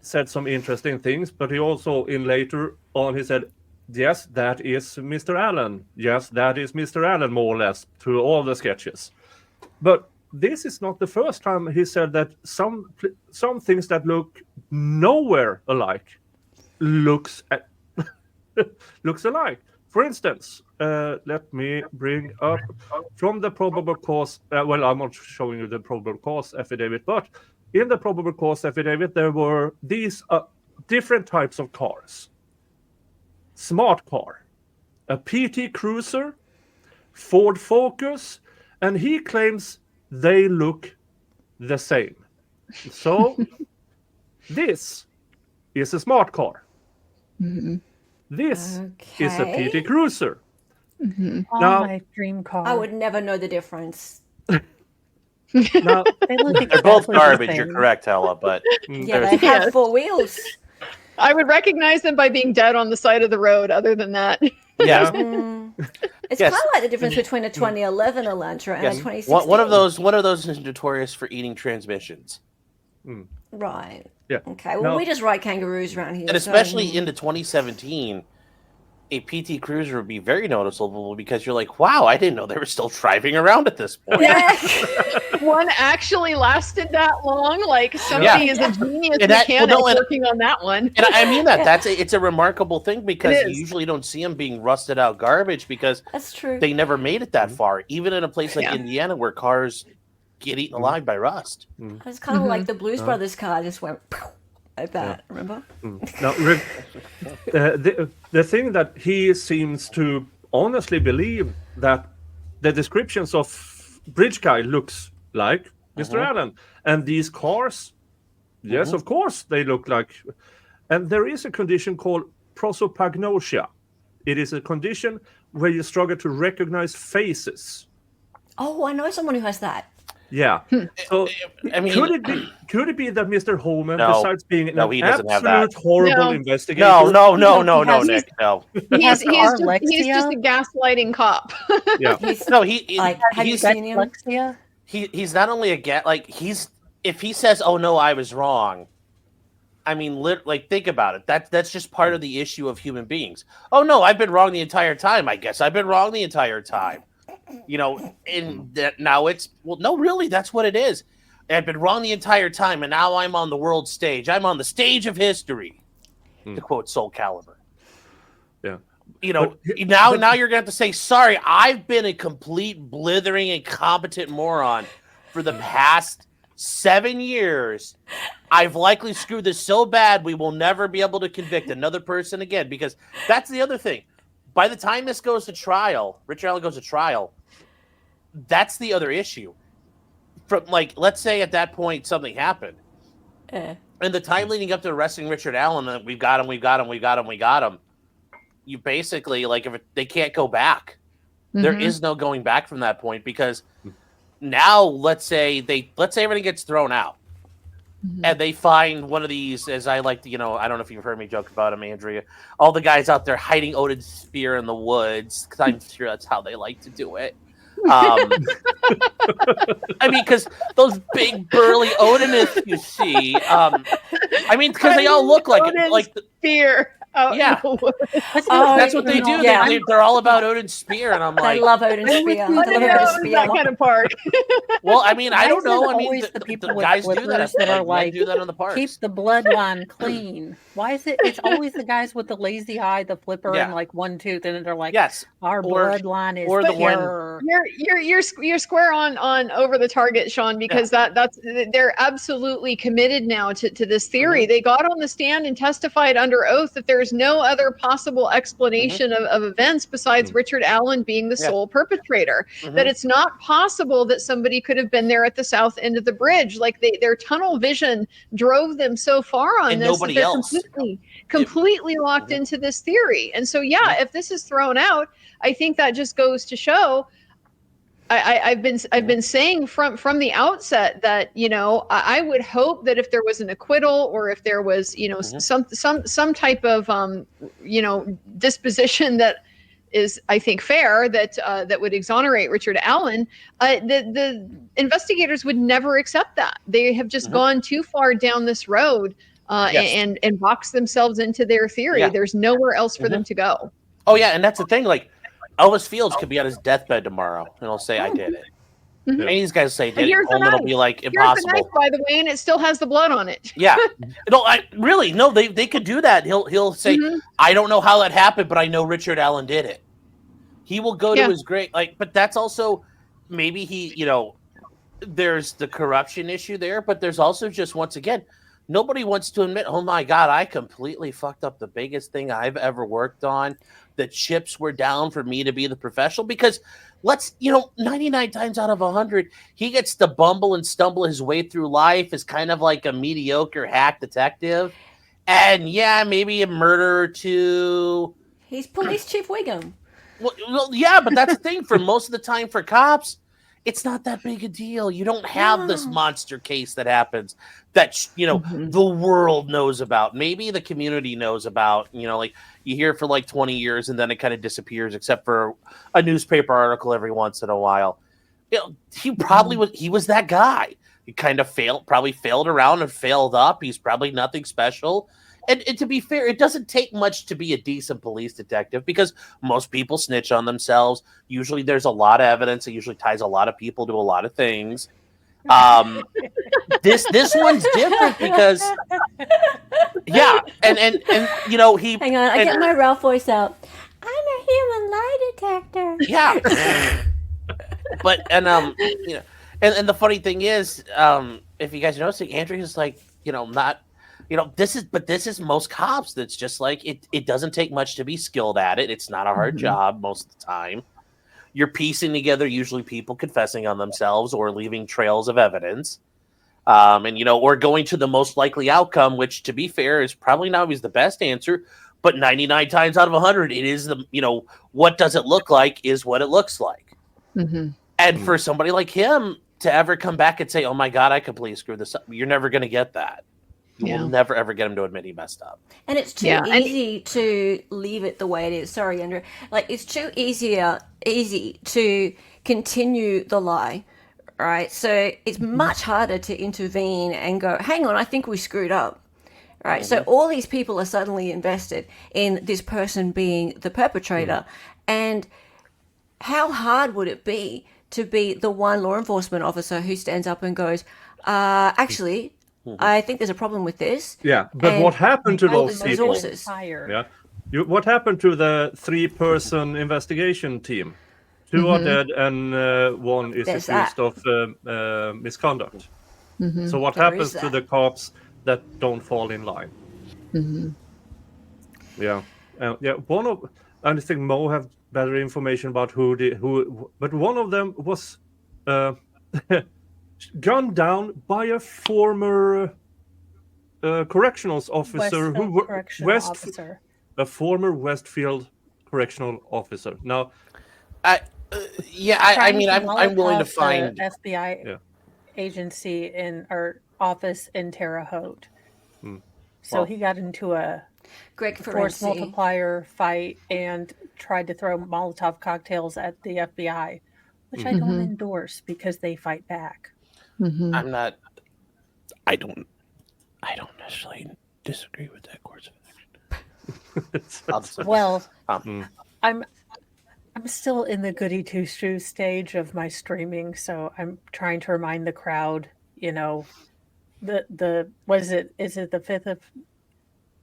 said some interesting things, but he also later on he said, yes, that is Mr. Allen. Yes, that is Mr. Allen, more or less, to all the sketches. But this is not the first time he said that some things that look nowhere alike looks alike. For instance, let me bring up from the probable cause. Well, I'm not showing you the probable cause affidavit, but in the probable cause affidavit, there were these different types of cars. Smart car, a PT Cruiser, Ford Focus, and he claims they look the same. So this is a smart car. This is a PT Cruiser. Now, my dream car. I would never know the difference. Now, they're both garbage. You're correct, Hella, but they have four wheels. I would recognize them by being dead on the side of the road. Other than that, yeah, it's kind of like the difference between a 2011 Elantra and a 2016. One of those is notorious for eating transmissions. Right. Yeah. Okay. Well, we just ride kangaroos around here, and especially into 2017. a PT Cruiser would be very noticeable because you're like, wow, I didn't know they were still driving around at this point. One actually lasted that long. Like somebody is a genius mechanic working on that one. And I mean that. It's a remarkable thing because you usually don't see them being rusted out garbage because that's true. They never made it that far, even in a place like Indiana where cars get eaten alive by rust. It's kind of like the Blues Brothers car just went like that. Remember? Now, the thing that he seems to honestly believe that the descriptions of Bridge Guy looks like Mr. Allen, and these cars, yes, of course, they look like. And there is a condition called prosopagnosia. It is a condition where you struggle to recognize faces. Oh, I know someone who has that. Yeah. So, I mean, could it be that Mr. Holman, No. besides being an he doesn't have absolute that. horrible investigator, No, Nick, no. He's just a gaslighting cop. Yeah. Have you seen him? He's not only if he says, "Oh no, I was wrong." I mean, think about it. That's just part of the issue of human beings. Oh no, I've been wrong the entire time. I guess I've been wrong the entire time. And that now it's no, really, that's what it is. I've been wrong the entire time, and now I'm on the world stage. I'm on the stage of history, to quote Soul Calibur. Yeah. Now you're gonna have to say, sorry, I've been a complete blithering, incompetent moron for the past 7 years. I've likely screwed this so bad we will never be able to convict another person again, because that's the other thing. By the time this goes to trial, Richard Allen goes to trial, that's the other issue. From let's say at that point something happened. And the time leading up to arresting Richard Allen, we got him. You basically, if they can't go back. There is no going back from that point, because now let's say everything gets thrown out. And they find one of these, as I like to, I don't know if you've heard me joke about him, Andrea, all the guys out there hiding Odin's spear in the woods, because I'm sure that's how they like to do it. I mean, because those big burly Odinists you see, because they all look like spear. Yeah, that's what they do. Yeah. They're all about Odin's spear, and I'm like, I love Odin's spear. That kind of part. Well, I mean, I don't know. I mean, always the people with guys do flippers that. that are like, do that on the parks. keep the bloodline clean. Why is it? It's always the guys with the lazy eye, the flipper, and one tooth, and they're like, yes, our bloodline is or the pure. You're square on over the target, Sean, because that's they're absolutely committed now to this theory. They got on the stand and testified under oath that there's no other possible explanation of events besides Richard Allen being the sole perpetrator. That it's not possible that somebody could have been there at the south end of the bridge. Like their tunnel vision drove them so far on and this nobody that they're else. completely locked into this theory. And so, if this is thrown out, I think that just goes to show. I've been saying from the outset that I would hope that if there was an acquittal, or if there was some type of disposition that is, I think, fair, that would exonerate Richard Allen, the investigators would never accept that. They have just gone too far down this road and boxed themselves into their theory. Yeah. There's nowhere else for them to go. Oh yeah, and that's the thing. Elvis Fields could be on his deathbed tomorrow, and he'll say, "I did it." And these guys say, "Did it?" Holman will be like, "Impossible." Here's the knife, by the way, and it still has the blood on it. Yeah, no, they could do that. He'll say, "I don't know how that happened, but I know Richard Allen did it." He will go to his grave, but that's also maybe there's the corruption issue there, but there's also just, once again, nobody wants to admit, oh my God, I completely fucked up the biggest thing I've ever worked on. The chips were down for me to be the professional, because 99 times out of 100, he gets to bumble and stumble his way through life as kind of like a mediocre hack detective. And maybe a murder or two. He's Police Chief Wiggum. Well, yeah, but that's the thing. For most of the time for cops, it's not that big a deal. You don't have this monster case that happens that, the world knows about. Maybe the community knows about, you hear for 20 years and then it kind of disappears, except for a newspaper article every once in a while. He probably was that guy. He kind of failed around and failed up. He's probably nothing special. And to be fair, it doesn't take much to be a decent police detective because most people snitch on themselves. Usually there's a lot of evidence. It usually ties a lot of people to a lot of things. This one's different because and you know he hang on, I get my Ralph voice out. I'm a human lie detector. Yeah. But you know, and the funny thing is, if you guys notice, Andrea's like, you know, not, you know, this is most cops. That's just like it doesn't take much to be skilled at it. It's not a hard job most of the time. You're piecing together usually people confessing on themselves or leaving trails of evidence. And, you know, or going to the most likely outcome, which, to be fair, is probably not always the best answer, but 99 times out of 100, it is the, you know, what does it look like is what it looks like. And for somebody like him to ever come back and say, oh my God, I completely screwed this up, you're never going to get that. You will never, ever get him to admit he messed up. And it's too easy to leave it the way it is. Sorry, Andrea. Like, it's too easy to continue the lie. Right, so it's much harder to intervene and go, hang on, I think we screwed up. Right, so all these people are suddenly invested in this person being the perpetrator. And how hard would it be to be the one law enforcement officer who stands up and goes, actually, I think there's a problem with this. Yeah, but what happened to those people? Resources. Yeah, what happened to the 3-person investigation team? 2 are dead, and 1 is accused of misconduct. So what happens to the cops that don't fall in line? Yeah, one of, I think Mo have better information about who, but one of them was gunned down by a former correctionals officer a former Westfield correctional officer. Now, I mean, I'm willing to find FBI agency in our office in Terre Haute. So he got into a force multiplier fight and tried to throw Molotov cocktails at the FBI, which I don't endorse because they fight back. I don't necessarily disagree with that course of action. Well, I'm still in the goody two-shoes stage of my streaming, so I'm trying to remind the crowd, you know, is it the 5th of,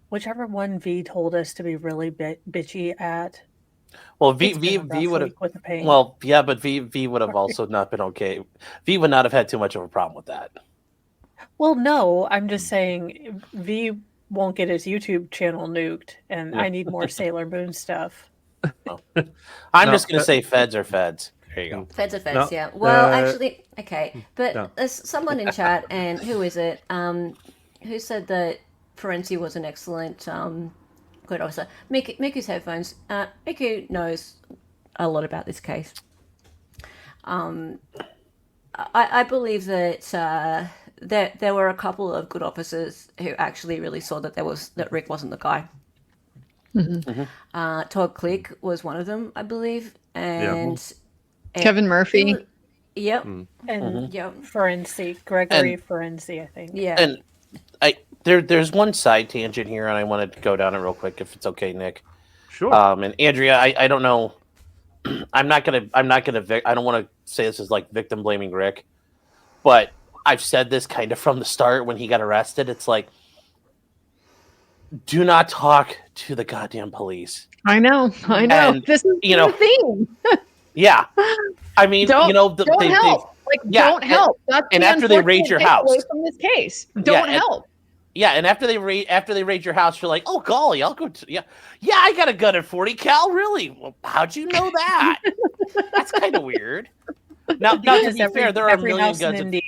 whichever one V told us to be really bitchy at. Well, V would have, well, yeah, but V would have also not been okay. V would not have had too much of a problem with that. Well, no, I'm just saying V won't get his YouTube channel nuked, and I need more Sailor Moon stuff. I'm just going to say feds are feds. There you go. Feds are feds, yeah. Well, actually, okay. But there's someone in chat, and who is it? Who said that Ferenczi was an excellent good officer? Miku's headphones. Miku knows a lot about this case. I believe that there were a couple of good officers who actually really saw that Rick wasn't the guy. Todd Click was one of them, I believe, and Kevin Murphy. And Gregory Ferenczi, I think. Yeah. And there's one side tangent here, and I wanted to go down it real quick, if it's okay, Nick. Sure. And Andrea, I don't know. I don't want to say this is like victim blaming Rick, but I've said this kind of from the start when he got arrested. It's like, do not talk to the goddamn police. I know. And, this is the theme. Yeah. I mean, don't help. Don't help. That's and after they raid your house from this case, don't help. And after they raid your house, you're like, oh golly, I'll go. I got a gun at 40 cal. Really? Well, how'd you know that? That's kind of weird. Now, to be fair, there are a million guns.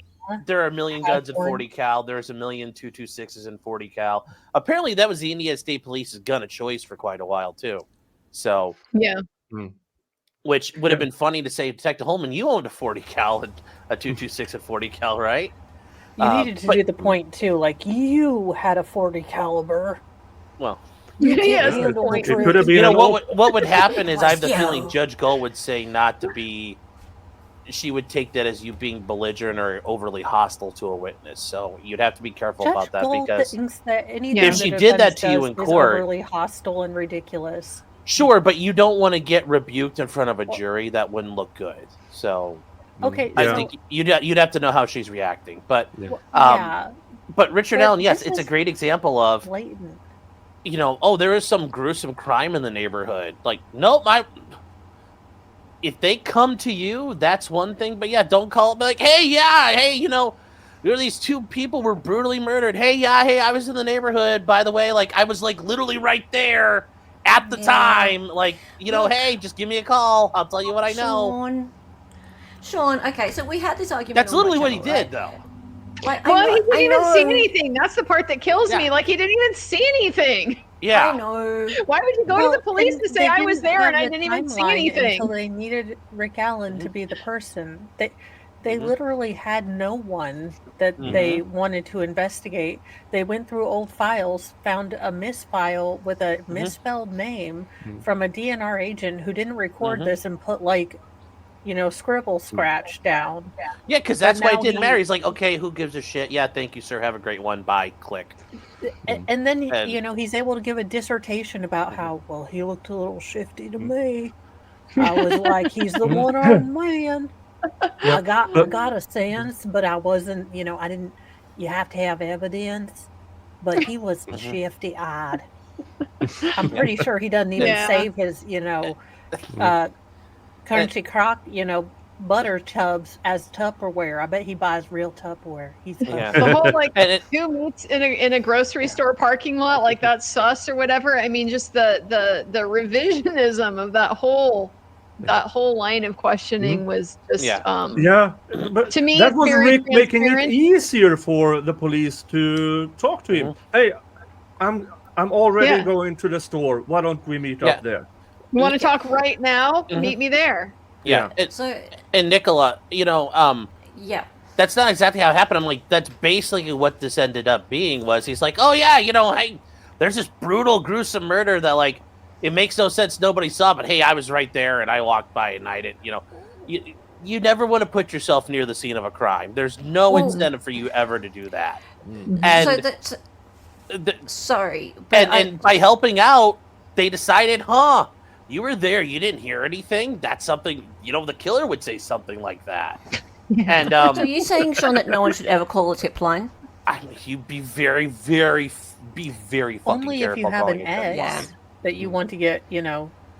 There are a million guns in 40 cal. There's a million 226s in 40 cal. Apparently, that was the Indiana State Police's gun of choice for quite a while too. So which would have been funny to say, Detective Holman, you owned a 40 cal and a 226 at 40 cal, right? You needed to do the point too, like you had a 40 caliber. Well, it could have been. What would happen is I have the feeling Judge Gull would say not to be she would take that as you being belligerent or overly hostile to a witness. So you'd have to be careful about that, because thinks that anything if she did that to you in court, is overly hostile and ridiculous. Sure, but you don't want to get rebuked in front of a jury. That wouldn't look good. So Okay, I think you'd have to know how she's reacting. But but Richard Allen, yes, it's a great example of blatant. There is some gruesome crime in the neighborhood. Like, nope, if they come to you, that's one thing. But yeah, don't call it like, hey, there are these 2 people were brutally murdered. Hey, I was in the neighborhood, by the way. Like, I was like literally right there at the time. Like, hey, just give me a call. I'll tell you what I know. Sean, okay, so we had this argument. That's literally what he did, though. Like, he didn't even see anything. That's the part that kills me. Like, he didn't even see anything. Yeah. I know. Why would you go to the police to say I was there and I didn't even see anything? Until they needed Rick Allen to be the person. They literally had no one that they wanted to investigate. They went through old files, found a misfile with a misspelled name from a DNR agent who didn't record this and put scribble scratch down. Yeah, because that's why it didn't matter. He's like, okay, who gives a shit? Yeah, thank you, sir. Have a great one. Bye. Click. And then, he's able to give a dissertation about how, well, he looked a little shifty to me. I was like, he's the one-armed man. I got a sense, but I wasn't, I didn't, you have to have evidence. But he was shifty-eyed. I'm pretty sure he doesn't even save his, Country Crock, butter tubs as Tupperware. I bet he buys real Tupperware. He's the whole two meats in a grocery store parking lot, like that's sus or whatever. I mean, just the revisionism of that whole line of questioning was just but to me that was Rick making it transparent. easier for the police to talk to him. Hey, I'm already going to the store. Why don't we meet up there? You want to talk right now? Meet me there. Yeah. And Nicola, that's not exactly how it happened. I'm like, that's basically what this ended up being. Was he's like, oh yeah, hey, there's this brutal, gruesome murder that like it makes no sense. Nobody saw, but hey, I was right there and I walked by and I didn't. You never want to put yourself near the scene of a crime. There's no incentive for you ever to do that. And sorry, and by helping out, they decided, you were there. You didn't hear anything. That's something, the killer would say something like that. And so are you saying, Sean, that no one should ever call a tip line? I mean, you'd be very, very fucking only careful. If you have an ex that you want to get,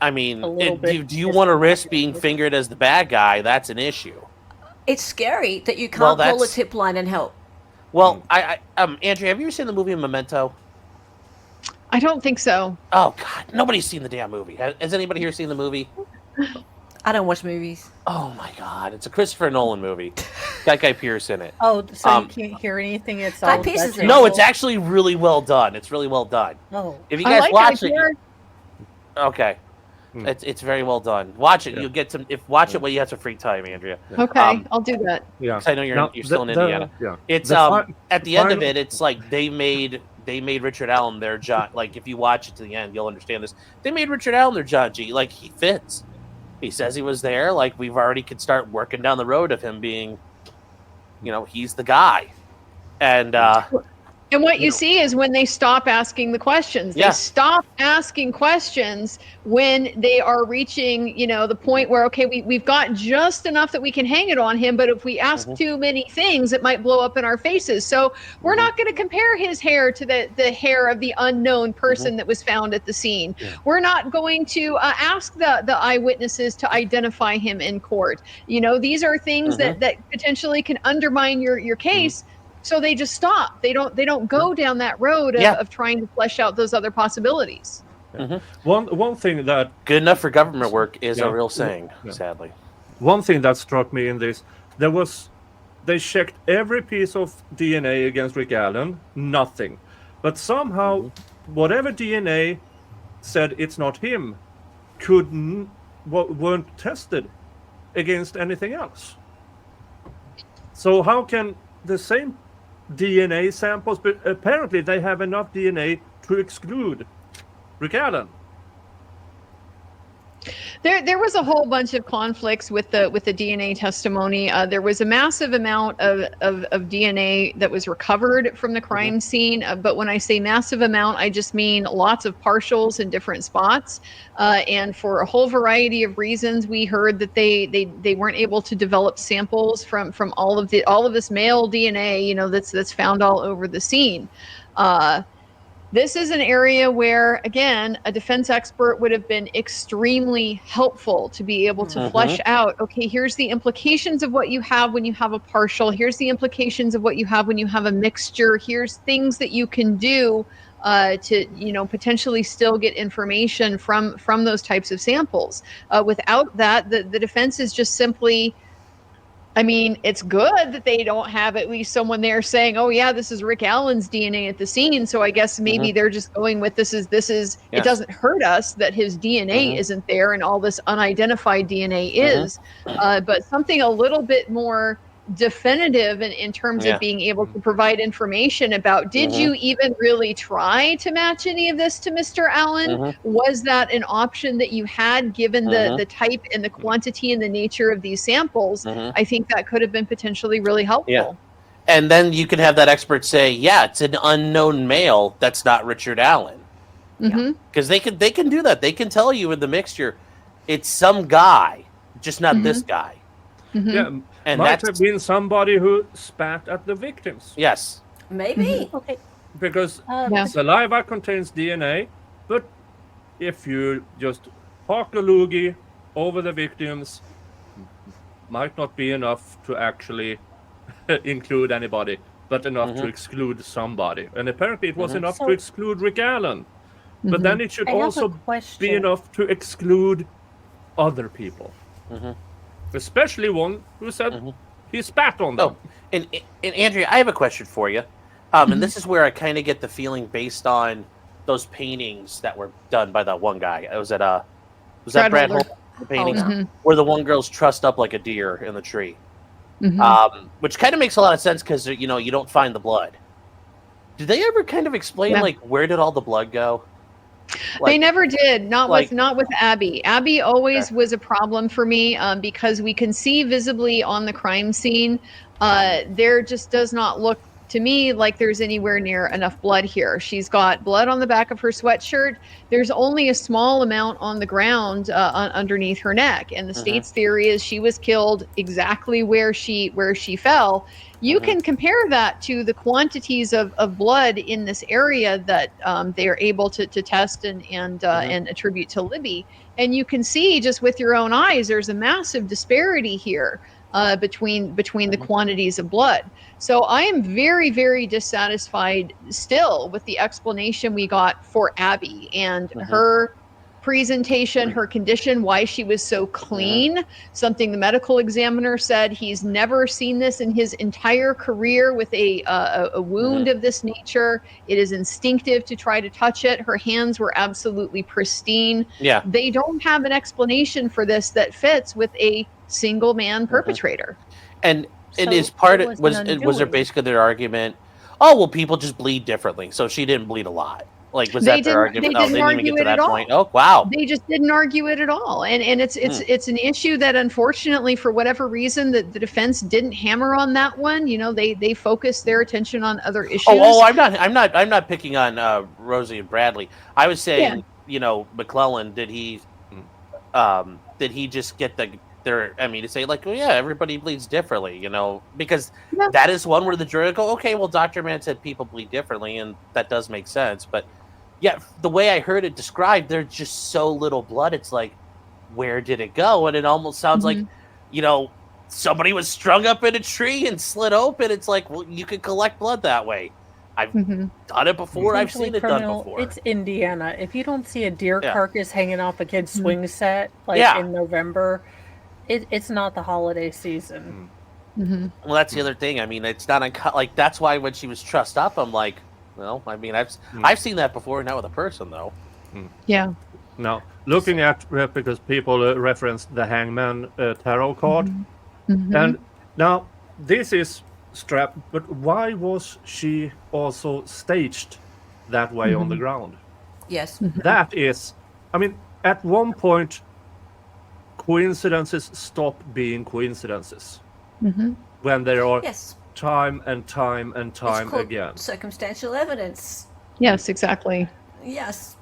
I mean, do you want to risk being fingered as the bad guy? That's an issue. It's scary that you can't call a tip line and help. Well, Andrea, have you ever seen the movie Memento? I don't think so. Oh God, nobody's seen the damn movie. Has anybody here seen the movie? I don't watch movies. Oh my God, it's a Christopher Nolan movie. Got Guy Pearce in it. Oh, so you can't hear anything? It's all no, it's actually really well done. It's really well done. Oh, if you guys watch it, okay, it's very well done. Watch it. You'll get some. Watch it when you have some free time, Andrea. Okay, I'll do that. Yeah, I know you're still in Indiana. It's at the end of it, it's like they made Richard Allen their John. Like if you watch it to the end, you'll understand this. They made Richard Allen their John G. Like he fits. He says he was there. Like we've already could start working down the road of him being, he's the guy. And what you see is when they stop asking the questions. They stop asking questions when they are reaching, the point where, okay, we've got just enough that we can hang it on him, but if we ask too many things, it might blow up in our faces. So we're not going to compare his hair to the hair of the unknown person that was found at the scene. We're not going to ask the eyewitnesses to identify him in court. These are things that potentially can undermine your case. So they just stop. They don't go down that road of trying to flesh out those other possibilities. One thing that good enough for government work is a real saying, sadly. One thing that struck me in this, they checked every piece of DNA against Rick Allen, nothing. But somehow, whatever DNA said it's not him, weren't tested against anything else. So how can the same DNA samples, but apparently they have enough DNA to exclude Rick Allen. There was a whole bunch of conflicts with the DNA testimony. There was a massive amount of DNA that was recovered from the crime scene. But when I say massive amount, I just mean lots of partials in different spots. And for a whole variety of reasons, we heard that they weren't able to develop samples from all of this male DNA, that's found all over the scene. This is an area where, again, a defense expert would have been extremely helpful to be able to flesh out, okay, here's the implications of what you have when you have a partial. Here's the implications of what you have when you have a mixture. Here's things that you can do to, potentially still get information from those types of samples. Without that, the defense is just simply... I mean, it's good that they don't have at least someone there saying, "Oh yeah, this is Rick Allen's DNA at the scene." So I guess maybe they're just going with this is. Yes. It doesn't hurt us that his DNA isn't there and all this unidentified DNA is, but something a little bit more definitive in terms of being able to provide information about, did you even really try to match any of this to Mr. Allen? Was that an option that you had given the type and the quantity and the nature of these samples? I think that could have been potentially really helpful. Yeah. And then you could have that expert say, yeah, it's an unknown male that's not Richard Allen. Because they can do that. They can tell you in the mixture, it's some guy, just not this guy. Yeah. And might have been somebody who spat at the victims. Yes. Maybe. Okay. Because saliva contains DNA, but if you just park a loogie over the victims, might not be enough to actually include anybody, but enough to exclude somebody. And apparently it was enough to exclude Rick Allen. But then it should also be enough to exclude other people. Especially one who said he spat on them. And Andrea, I have a question for you. And this is where I kind of get the feeling based on those paintings that were done by that one guy. Was that Brad Holt? The paintings where the one girl's trussed up like a deer in the tree. Which kind of makes a lot of sense because, you don't find the blood. Did they ever kind of explain, like, where did all the blood go? They never did. Not with Abby. Abby always was a problem for me because we can see visibly on the crime scene. There just does not look to me like there's anywhere near enough blood here. She's got blood on the back of her sweatshirt. There's only a small amount on the ground underneath her neck. And the state's theory is she was killed exactly where she fell. You can compare that to the quantities of blood in this area that they are able to test and attribute to Libby. And you can see just with your own eyes, there's a massive disparity here between the quantities of blood. So I am very, very dissatisfied still with the explanation we got for Abby and her presentation, her condition, why she was so clean. Something the medical examiner said he's never seen this in his entire career with a wound of this nature. It is instinctive to try to touch it. Her hands were absolutely pristine. Yeah. They don't have an explanation for this that fits with a single man perpetrator. And it is part of was there basically their argument? Oh well, people just bleed differently, so she didn't bleed a lot. Like, was that their argument? They didn't argue it at all. Point. Oh wow! They just didn't argue it at all, and it's an issue that unfortunately, for whatever reason, the defense didn't hammer on that one. They focused their attention on other issues. I'm not picking on Rosie and Bradley. I was saying, McClellan, did he just get to say like, oh yeah, everybody bleeds differently, because that is one where the jury go, okay, well, Dr. Mann said people bleed differently, and that does make sense. But yeah, the way I heard it described, there's just so little blood. It's like, where did it go? And it almost sounds like, somebody was strung up in a tree and slit open. It's like, well, you could collect blood that way. I've done it before. I've seen it done before. It's Indiana. If you don't see a deer carcass hanging off a kid's swing set in November, it's not the holiday season. Well, that's the other thing. I mean, it's not that's why when she was trussed up, I'm like, well, I mean, I've seen that before, not with a person though. Yeah. Now, looking at because people referenced the Hangman tarot card, and now this is strapped. But why was she also staged that way on the ground? Yes. That is, I mean, at one point, coincidences stop being coincidences Mm-hmm. when there are Yes. time and time and It's time called again. circumstantial evidence. Yes, exactly. Yes.